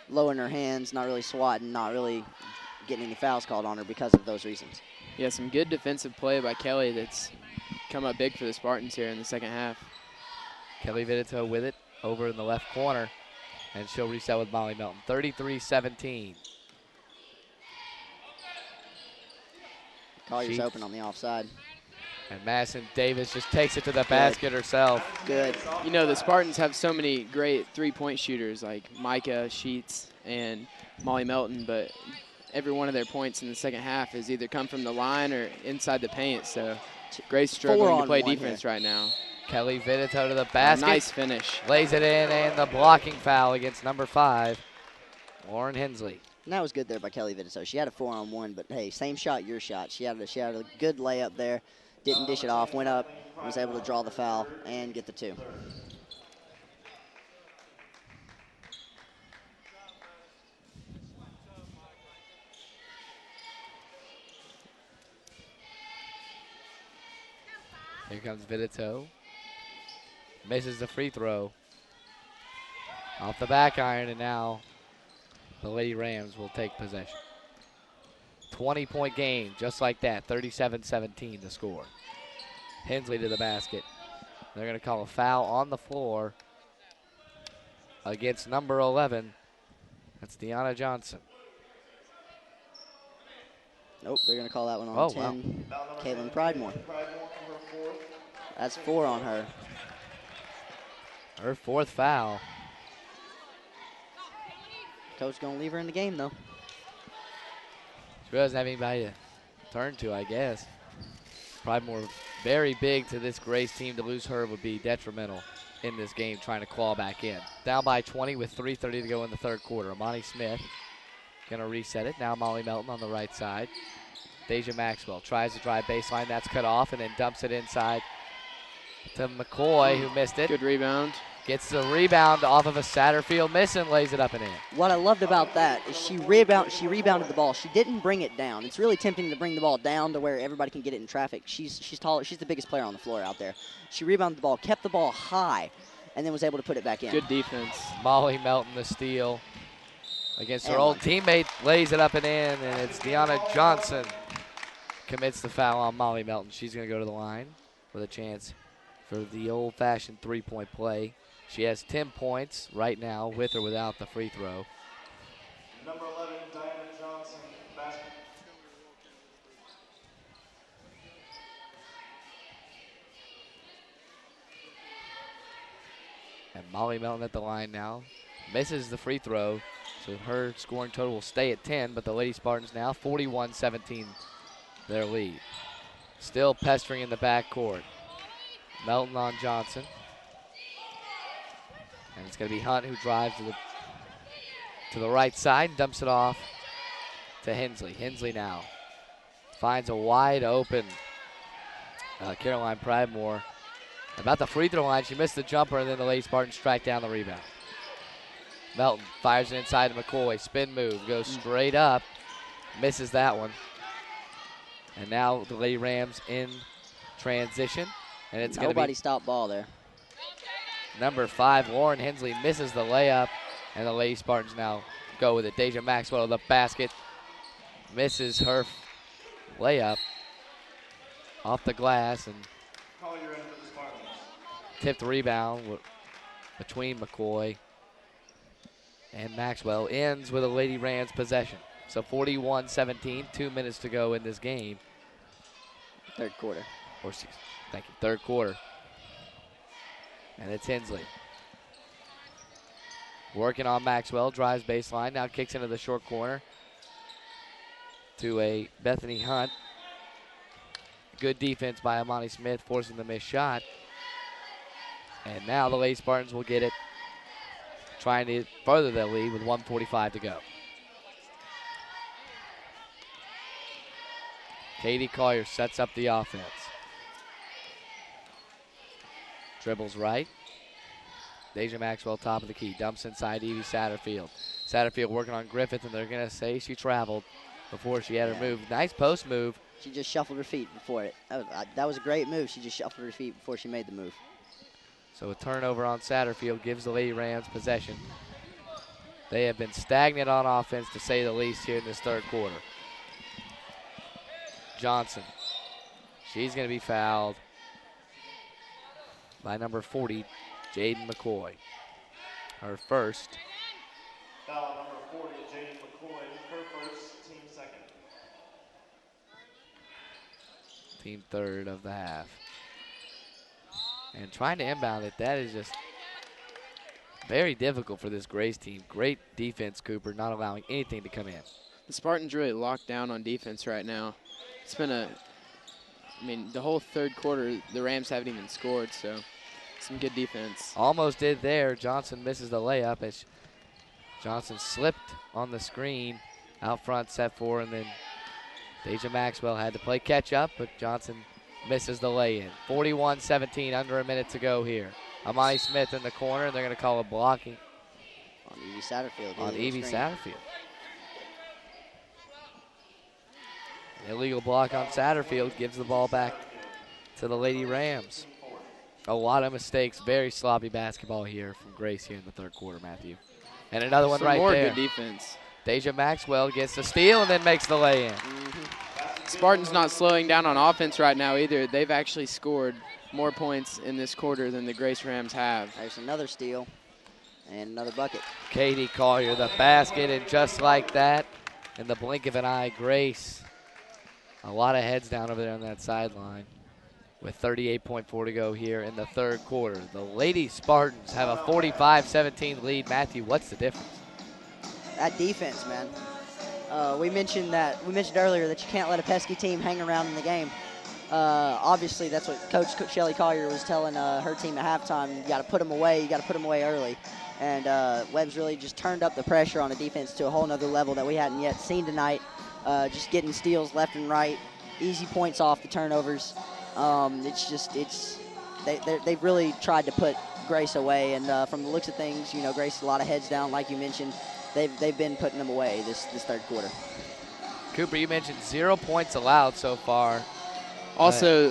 lowering her hands, not really swatting, not really getting any fouls called on her because of those reasons. Yeah, some good defensive play by Kelly that's come up big for the Spartans here in the second half. Kelly Vidito with it over in the left corner, and she'll reset with Molly Melton. 33-17. Collier's open on the offside. And Madison Davis just takes it to the basket herself. Good. You know, the Spartans have so many great three-point shooters like Micah Sheets and Molly Melton, but every one of their points in the second half has either come from the line or inside the paint. So Grace struggling to play defense right now. Kelly Vidito to the basket. Nice finish. Lays it in, and the blocking foul against number 5, Lauren Hensley. And that was good there by Kelly Vidito. She had a 4-on-1, but hey, same shot, your shot. She had a good layup there. Didn't dish it off, went up, was able to draw the foul and get the 2. Here comes Vidito. Misses the free throw. Off the back iron, and now the Lady Rams will take possession. 20-point game, just like that. 37-17 the score. Hensley to the basket. They're going to call a foul on the floor against number 11. That's Deanna Johnson. Nope, they're going to call that one on 10. Wow. Caitlin Pridemore. That's 4 on her. Her 4th foul. Coach going to leave her in the game, though. She doesn't have anybody to turn to, I guess. Pridemore very big to this Grace team. To lose her would be detrimental in this game, trying to claw back in. Down by 20 with 3:30 to go in the third quarter. Amani Smith going to reset it. Now Molly Melton on the right side. Deja Maxwell tries to drive baseline. That's cut off and then dumps it inside to McCoy, who missed it. Good rebound. Gets the rebound off of a Satterfield miss and lays it up and in. What I loved about that is she rebounded the ball. She didn't bring it down. It's really tempting to bring the ball down to where everybody can get it in traffic. She's taller. She's the biggest player on the floor out there. She rebounded the ball, kept the ball high, and then was able to put it back in. Good defense. Molly Melton the steal against her old teammate, lays it up and in, and it's Deanna Johnson commits the foul on Molly Melton. She's going to go to the line with a chance for the old-fashioned three-point play. She has 10 points right now, with or without the free throw. Number 11, Diana Johnson, basket. And Molly Melton at the line now. Misses the free throw, so her scoring total will stay at 10, but the Lady Spartans now 41-17 their lead. Still pestering in the backcourt. Melton on Johnson. And it's going to be Hunt who drives to the right side and dumps it off to Hensley. Hensley now finds a wide open Caroline Pridemore. About the free throw line, she missed the jumper, and then the Lady Spartans strike down the rebound. Melton fires it inside to McCoy. Spin move, goes straight up, misses that one. And now the Lady Rams in transition, and it's going to be nobody stop ball there. Number 5, Lauren Hensley misses the layup, and the Lady Spartans now go with it. Deja Maxwell, the basket, misses her layup off the glass, and Call your end for the Spartans. tipped rebound between McCoy and Maxwell. Ends with a Lady Rams possession. So 41-17, 2 minutes to go in this game. Third quarter. Thank you, third quarter. And it's Hensley. Working on Maxwell, drives baseline, now kicks into the short corner to a Bethany Hunt. Good defense by Amani Smith, forcing the missed shot. And now the Lady Spartans will get it, trying to further their lead with 1:45 to go. Katie Collier sets up the offense. Dribbles right. Deja Maxwell, top of the key. Dumps inside Evie Satterfield. Satterfield working on Griffith, and they're going to say she traveled before she had her move. Nice post move. She just shuffled her feet before it. That was a great move. She just shuffled her feet before she made the move. So a turnover on Satterfield gives the Lady Rams possession. They have been stagnant on offense, to say the least, here in this third quarter. Johnson. She's going to be fouled by number 40, Jaden McCoy. Her first. Foul number 40, Jaden McCoy, her first, team second. Team third of the half. And trying to inbound it, that is just very difficult for this Grace team. Great defense, Cooper, not allowing anything to come in. The Spartans really locked down on defense right now. It's been the whole third quarter, the Rams haven't even scored, so some good defense. Almost did there. Johnson misses the layup as Johnson slipped on the screen out front, set four, and then Deja Maxwell had to play catch up, but Johnson misses the lay-in. 41-17, under a minute to go here. Amani Smith in the corner, and they're going to call a blocking On Evie Satterfield. on Evie Satterfield. An illegal block on Satterfield gives the ball back to the Lady Rams. A lot of mistakes, very sloppy basketball here from Grace here in the third quarter, Matthew. And another one Some right more there. good defense. Deja Maxwell gets the steal and then makes the lay-in. Spartans not slowing down on offense right now either. They've actually scored more points in this quarter than the Grace Rams have. There's another steal and another bucket. Katie Collier, the basket, and just like that, in the blink of an eye, Grace. A lot of heads down over there on that sideline with 38.4 to go here in the third quarter. The Lady Spartans have a 45-17 lead. Matthew, what's the difference? That defense, man. We mentioned earlier that you can't let a pesky team hang around in the game. Obviously, that's what Coach Shelly Collier was telling her team at halftime. You got to put them away. You got to put them away early. And Webb's really just turned up the pressure on the defense to a whole nother level that we hadn't yet seen tonight. Just getting steals left and right, easy points off the turnovers. They've really tried to put Grace away. And from the looks of things, Grace a lot of heads down, like you mentioned. They've been putting them away this third quarter. Cooper, you mentioned 0 points allowed so far. Also,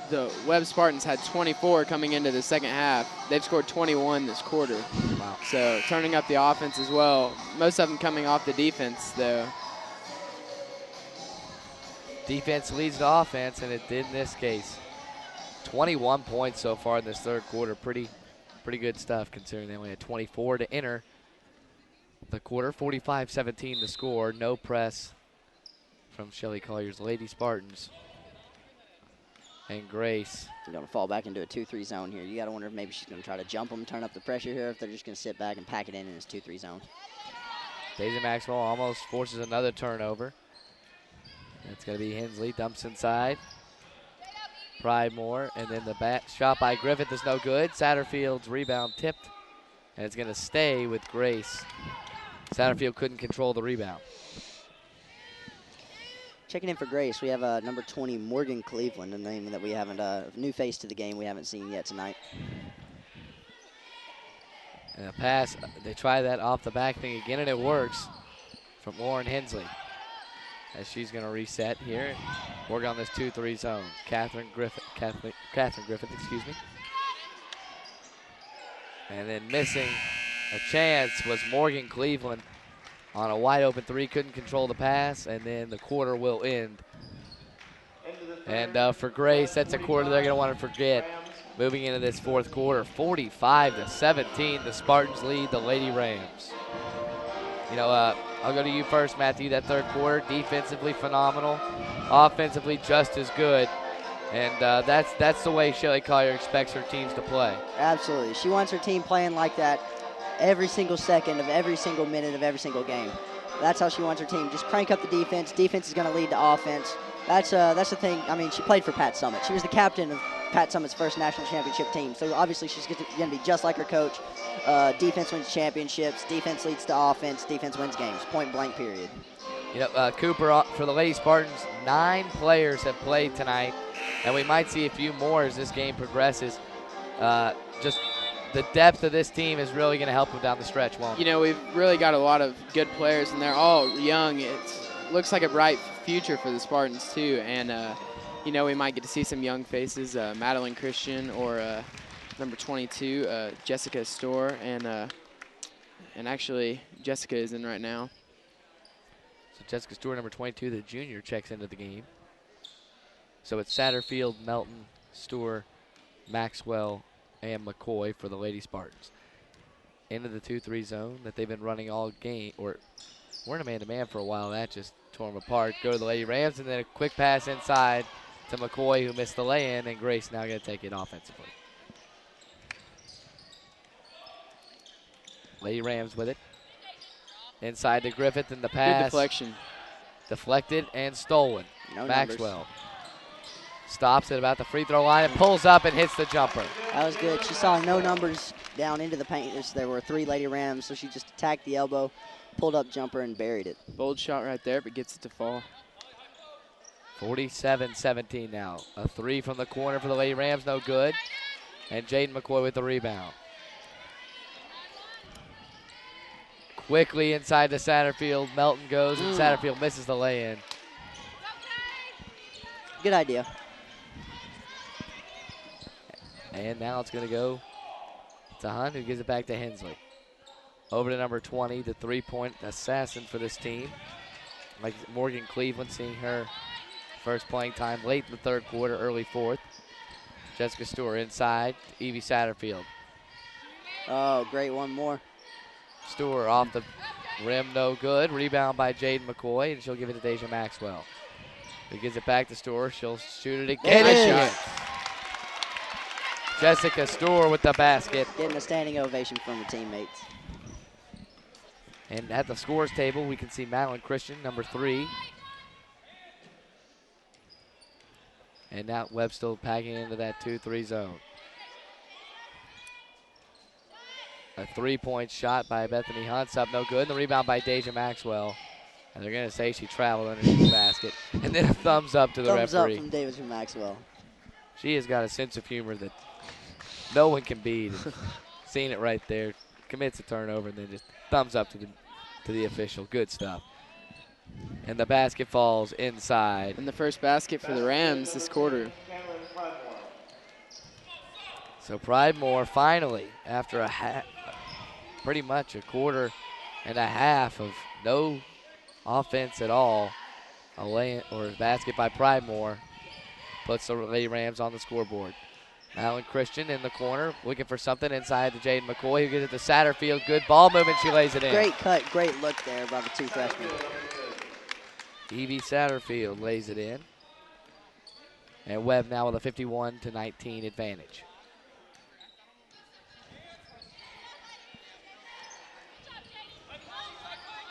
the Webb Spartans had 24 coming into the second half. They've scored 21 this quarter. Wow. So turning up the offense as well. Most of them coming off the defense, though. Defense leads the offense, and it did in this case. 21 points so far in this third quarter. Pretty good stuff considering they only had 24 to enter the quarter. 45-17 the score. No press from Shelly Collier's Lady Spartans. And Grace. They're going to fall back into a 2-3 zone here. You got to wonder if maybe she's going to try to jump them, turn up the pressure here, if they're just going to sit back and pack it in this 2-3 zone. Deja Maxwell almost forces another turnover. That's going to be Hensley. Dumps inside. Pridemore. And then the bat shot by Griffith is no good. Satterfield's rebound tipped. And it's going to stay with Grace. Satterfield couldn't control the rebound. Checking in for Grace, we have number 20, Morgan Cleveland, a name that we haven't, new face to the game we haven't seen yet tonight. And a pass, they try that off the back thing again, and it works from Lauren Hensley. As she's going to reset here, work on this 2-3 zone. Catherine Griffith, excuse me. And then missing a chance was Morgan Cleveland. On a wide open three, couldn't control the pass, and then the quarter will end. And for Grace, that's a quarter they're going to want to forget. Moving into this fourth quarter, 45-17, the Spartans lead the Lady Rams. I'll go to you first, Matthew. That third quarter, defensively phenomenal, offensively just as good. And that's the way Shelly Collier expects her teams to play. Absolutely. She wants her team playing like that every single second of every single minute of every single game. That's how she wants her team. Just crank up the defense. Defense is going to lead to offense. That's the thing. I mean, she played for Pat Summitt. She was the captain of Pat Summitt's first national championship team. So obviously she's going to be just like her coach. Defense wins championships. Defense leads to offense. Defense wins games. Point blank, period. Cooper, for the Lady Spartans, 9 players have played tonight, and we might see a few more as this game progresses. Just the depth of this team is really going to help them down the stretch, won't it? We've really got a lot of good players, and they're all young. It looks like a bright future for the Spartans, too. And, we might get to see some young faces, Madeline Christian or number 22, Jessica Storr. And actually, Jessica is in right now. So Jessica Storr, number 22, the junior, checks into the game. So it's Satterfield, Melton, Storr, Maxwell, and McCoy for the Lady Spartans. Into the 2-3 zone that they've been running all game, or we're in a man-to-man for a while. That just tore them apart. Go to the Lady Rams, and then a quick pass inside to McCoy, who missed the lay-in, and Grace now going to take it offensively. Lady Rams with it. Inside to Griffith, and the pass. Good deflection. Deflected and stolen. No Maxwell. numbers. Stops at about the free throw line and pulls up and hits the jumper. That was good. She saw no numbers down into the paint. There were 3 Lady Rams, so she just attacked the elbow, pulled up jumper, and buried it. Bold shot right there, but gets it to fall. 47-17 now. A 3 from the corner for the Lady Rams, no good. And Jaden McCoy with the rebound. Quickly inside to Satterfield. Melton goes, and Satterfield misses the lay-in. Good idea. And now it's going to go to Hunt, who gives it back to Hensley. Over to number 20, the three-point assassin for this team. Like Morgan Cleveland, seeing her first playing time late in the third quarter, early fourth. Jessica Storr inside, Evie Satterfield. Oh, great, one more. Storr off the rim, no good. Rebound by Jaden McCoy, and she'll give it to Deja Maxwell. Who gives it back to Storr. She'll shoot it again. Nice shot. Jessica Storr with the basket. Getting a standing ovation from her teammates. And at the scores table, we can see Madeline Christian, number 3. And now Webb still packing into that 2-3 zone. A 3-point shot by Bethany Hunt's up no good. And the rebound by Deja Maxwell. And they're going to say she traveled underneath the basket. And then a thumbs up to the referee. Thumbs up from Deja Maxwell. She has got a sense of humor that no one can beat. Seeing it right there. Commits a turnover and then just thumbs up to the official. Good stuff. And the basket falls inside. And the first basket for the Rams this quarter. So Pridemore finally, after pretty much a quarter and a half of no offense at all, a basket by Pridemore puts the Lady Rams on the scoreboard. Madeline Christian in the corner, looking for something inside to Jaden McCoy, who gets it to Satterfield. Good ball movement, she lays it in. Great cut, great look there by the two freshmen. Evie Satterfield lays it in. And Webb now with a 51-19 advantage.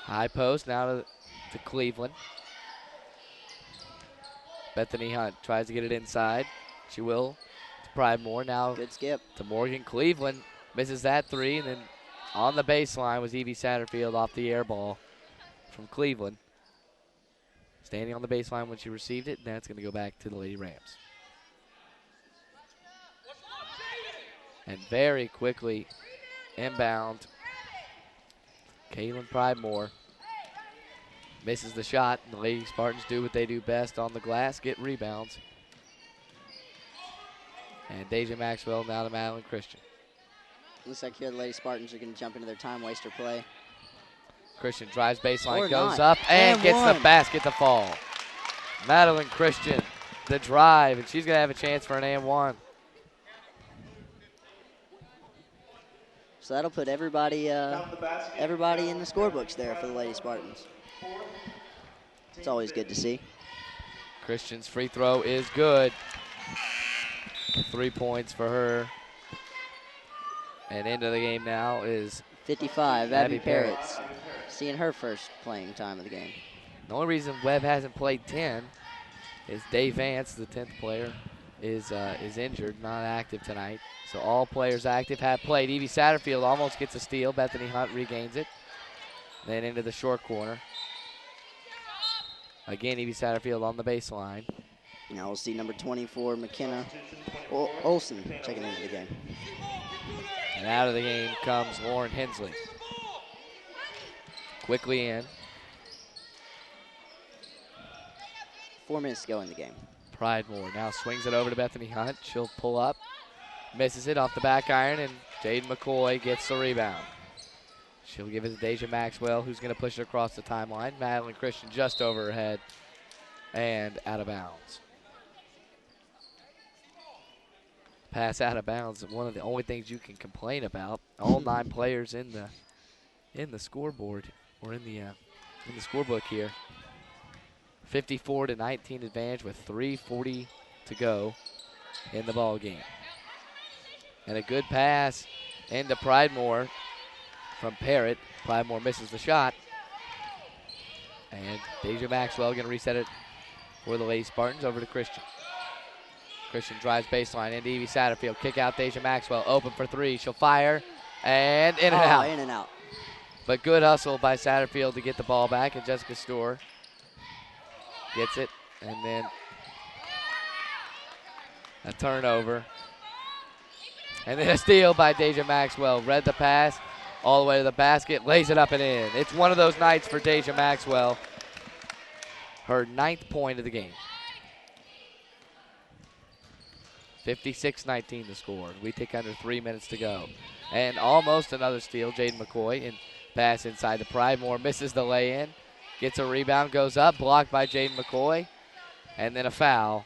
High post now to Cleveland. Bethany Hunt tries to get it inside. She will. To Pridemore now. Good skip. To Morgan Cleveland. Misses that three. And then on the baseline was Evie Satterfield off the air ball from Cleveland. Standing on the baseline when she received it. Now it's going to go back to the Lady Rams. And very quickly inbound. Kaylin Pridemore misses the shot. And the Lady Spartans do what they do best on the glass, get rebounds. And Deja Maxwell now to Madeline Christian. Looks like here the Lady Spartans are going to jump into their time waster play. Christian drives baseline, Or goes not. up, and gets one. the basket to fall. Madeline Christian, the drive, and she's going to have a chance for an and one. So that'll put everybody in the scorebooks there for the Lady Spartans. It's always good to see. Christian's free throw is good. 3 points for her. And into the game now is 55, Abby Parrott, seeing her first playing time of the game. the only reason Webb hasn't played 10 is Dave Vance, the 10th player, is injured, not active tonight. So all players active have played. Evie Satterfield almost gets a steal. Bethany Hunt regains it. Then into the short corner. Again, Evie Satterfield on the baseline. Now we'll see number 24, McKenna Olsen, checking into the game. And out of the game comes Lauren Hensley. Quickly in. 4 minutes to go in the game. Pridemore now swings it over to Bethany Hunt. She'll pull up. Misses it off the back iron, and Jaden McCoy gets the rebound. She'll give it to Deja Maxwell, who's going to push it across the timeline. Madeline Christian just over her head and out of bounds. Pass out of bounds, one of the only things you can complain about. All 9 players in the scoreboard, or in the scorebook here. 54-19 advantage with 3:40 to go in the ball game. And a good pass into Pridemore from Parrott. Pridemore misses the shot. And Deja Maxwell going to reset it for the Lady Spartans over to Christian. Christian drives baseline into Evie Satterfield. Kick out Deja Maxwell. Open for three. She'll fire. And in and out. In and out. But good hustle by Satterfield to get the ball back. And Jessica Storr gets it. And then a turnover. And then a steal by Deja Maxwell. Read the pass all the way to the basket. Lays it up and in. It's one of those nights for Deja Maxwell. Her 9th point of the game. 56-19 the score. We take under 3 minutes to go. And almost another steal. Jaden McCoy and pass inside to Pridemore. Misses the lay-in. Gets a rebound. Goes up. Blocked by Jaden McCoy. And then a foul.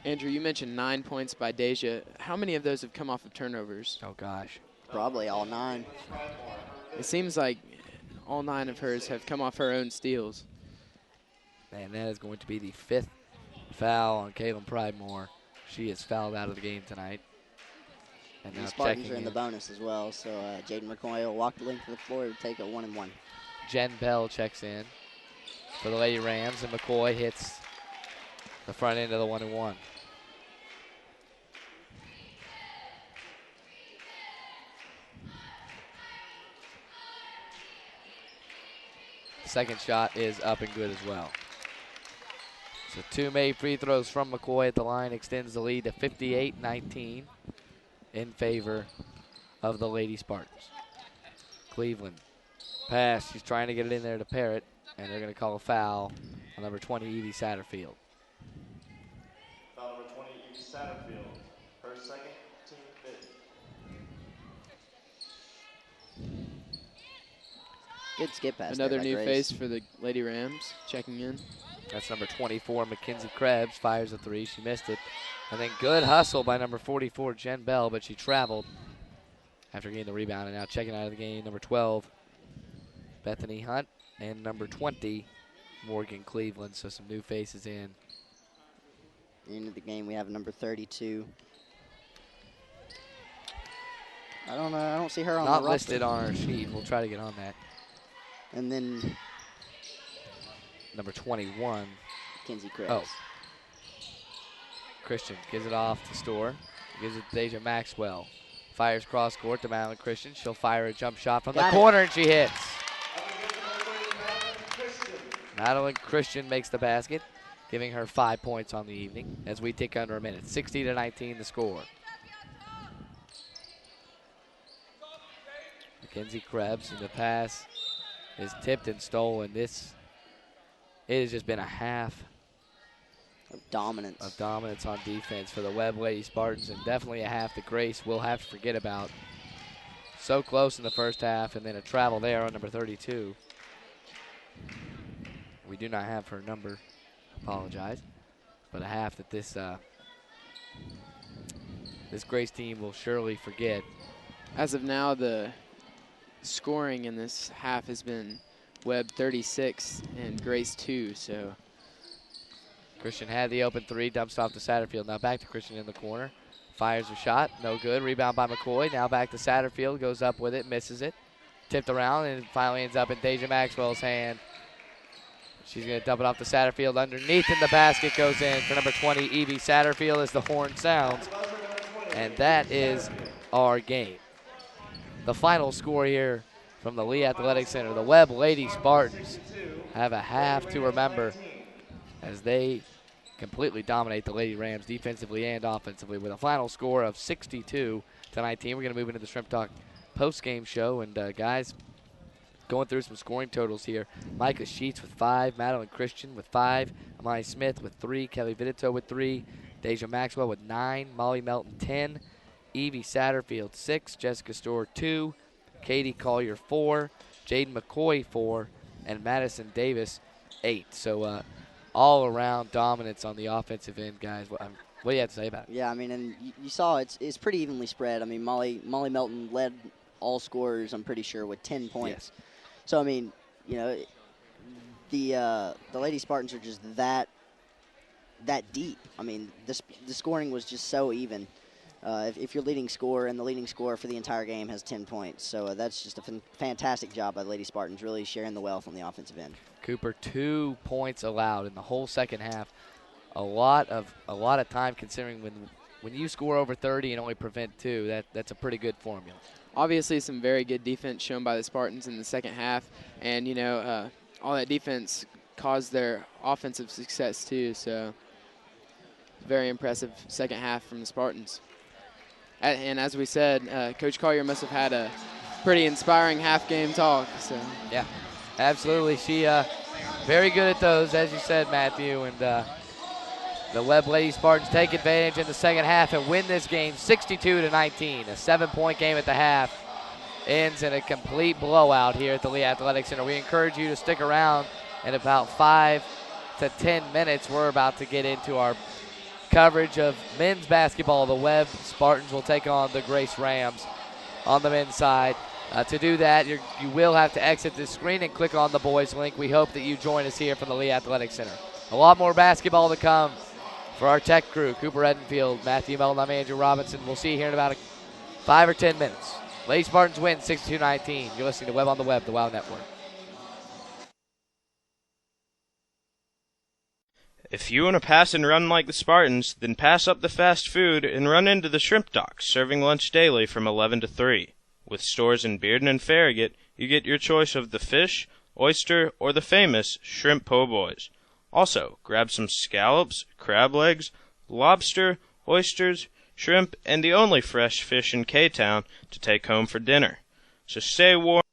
Andrew, you mentioned 9 points by Deja. How many of those have come off of turnovers? Oh, gosh. Probably all 9. It seems like all 9 of hers have come off her own steals. And that is going to be the 5th foul on Kaylin Pridemore. She is fouled out of the game tonight. And now The Spartans checking are in the bonus as well, so Jaden McCoy will walk the length of the floor to take a 1-and-1. Jen Bell checks in. for the Lady Rams, and McCoy hits the front end of the 1-1. Second shot is up and good as well. So 2 made free throws from McCoy at the line extends the lead to 58-19 in favor of the Lady Spartans. Cleveland pass. She's trying to get it in there to Parrott, and they're going to call a foul on number 20, Evie Satterfield. Foul number 20, Evie Satterfield. Her second, team fifth. Good skip pass. Another there by new Grace. face for the Lady Rams checking in. That's number 24, Mackenzie Krebs, fires a 3. She missed it. And then good hustle by number 44, Jen Bell, but she traveled after getting the rebound. And now checking out of the game, number 12, Bethany Hunt, and number 20, Morgan Cleveland. So some new faces in. Into the game, we have number 32. I don't see her on Not the roster. listed on our sheet. We'll try to get on that. And then Number 21. Kinsey Krebs. Oh. Christian gives it off to Store. Gives it to Deja Maxwell. Fires cross court to Madeline Christian. She'll fire a jump shot from the corner, and she hits. Madeline Christian makes the basket, giving her 5 points on the evening as we tick under a minute. 60-19 the score. Mackenzie Krebs, and the pass is tipped and stolen. It has just been a half of dominance on defense for the Webb Lady Spartans, and definitely a half that Grace will have to forget about. So close in the first half, and then a travel there on number 32. We do not have her number, apologize, but a half that this Grace team will surely forget. As of now, the scoring in this half has been Webb 36 and Grace 2, so. Christian had the open 3, dumps off to Satterfield. Now back to Christian in the corner. Fires a shot, no good. Rebound by McCoy. Now back to Satterfield, goes up with it, misses it. Tipped around and finally ends up in Deja Maxwell's hand. She's going to dump it off to Satterfield underneath, and the basket goes in for number 20, Evie Satterfield, as the horn sounds. And that is our game. The final score here from the Lee Athletic Center. The Webb Lady Spartans have a half to remember as they completely dominate the Lady Rams defensively and offensively with a final score of 62-19. We're going to move into the Shrimp Talk post-game show. And, guys, going through some scoring totals here. Micah Sheets with 5, Madeline Christian with 5, Amani Smith with 3, Kelly Vidito with 3, Deja Maxwell with 9, Molly Melton 10, Evie Satterfield 6, Jessica Storr 2, Katie Collier 4, Jaden McCoy 4, and Madison Davis 8. So all around dominance on the offensive end, guys. What do you have to say about it? Yeah, I mean, and you saw it's pretty evenly spread. I mean, Molly Melton led all scorers, I'm pretty sure, with 10 points. Yes. So I mean, you know, the Lady Spartans are just that deep. I mean, the scoring was just so even. If you're leading scorer, and the leading scorer for the entire game has 10 points. So that's just a fantastic job by the Lady Spartans, really sharing the wealth on the offensive end. Cooper, 2 points allowed in the whole second half. A lot of time, considering when you score over 30 and only prevent 2, that's a pretty good formula. Obviously, some very good defense shown by the Spartans in the second half, and you know, all that defense caused their offensive success too. So, very impressive second half from the Spartans. And as we said, Coach Collier must have had a pretty inspiring half-game talk. So yeah, absolutely. She very good at those, as you said, Matthew. And the Webb Lady Spartans take advantage in the second half and win this game 62-19. A 7-point game at the half ends in a complete blowout here at the Lee Athletic Center. We encourage you to stick around. In about 5 to 10 minutes, we're about to get into our coverage of men's basketball. The Webb Spartans will take on the Grace Rams on the men's side. To do that, you will have to exit this screen and click on the boys link. We hope that you join us here from the Lee Athletic Center. A lot more basketball to come for our tech crew, Cooper Edenfield, Matthew Melton, I'm Andrew Robinson. We'll see you here in about 5 or 10 minutes. Lady Spartans win 62-19. You're listening to Webb on the Web, the WOW Network. If you want to pass and run like the Spartans, then pass up the fast food and run into the shrimp docks, serving lunch daily from 11 to 3. With stores in Bearden and Farragut, you get your choice of the fish, oyster, or the famous shrimp po' boys. Also, grab some scallops, crab legs, lobster, oysters, shrimp, and the only fresh fish in K-Town to take home for dinner. So stay warm.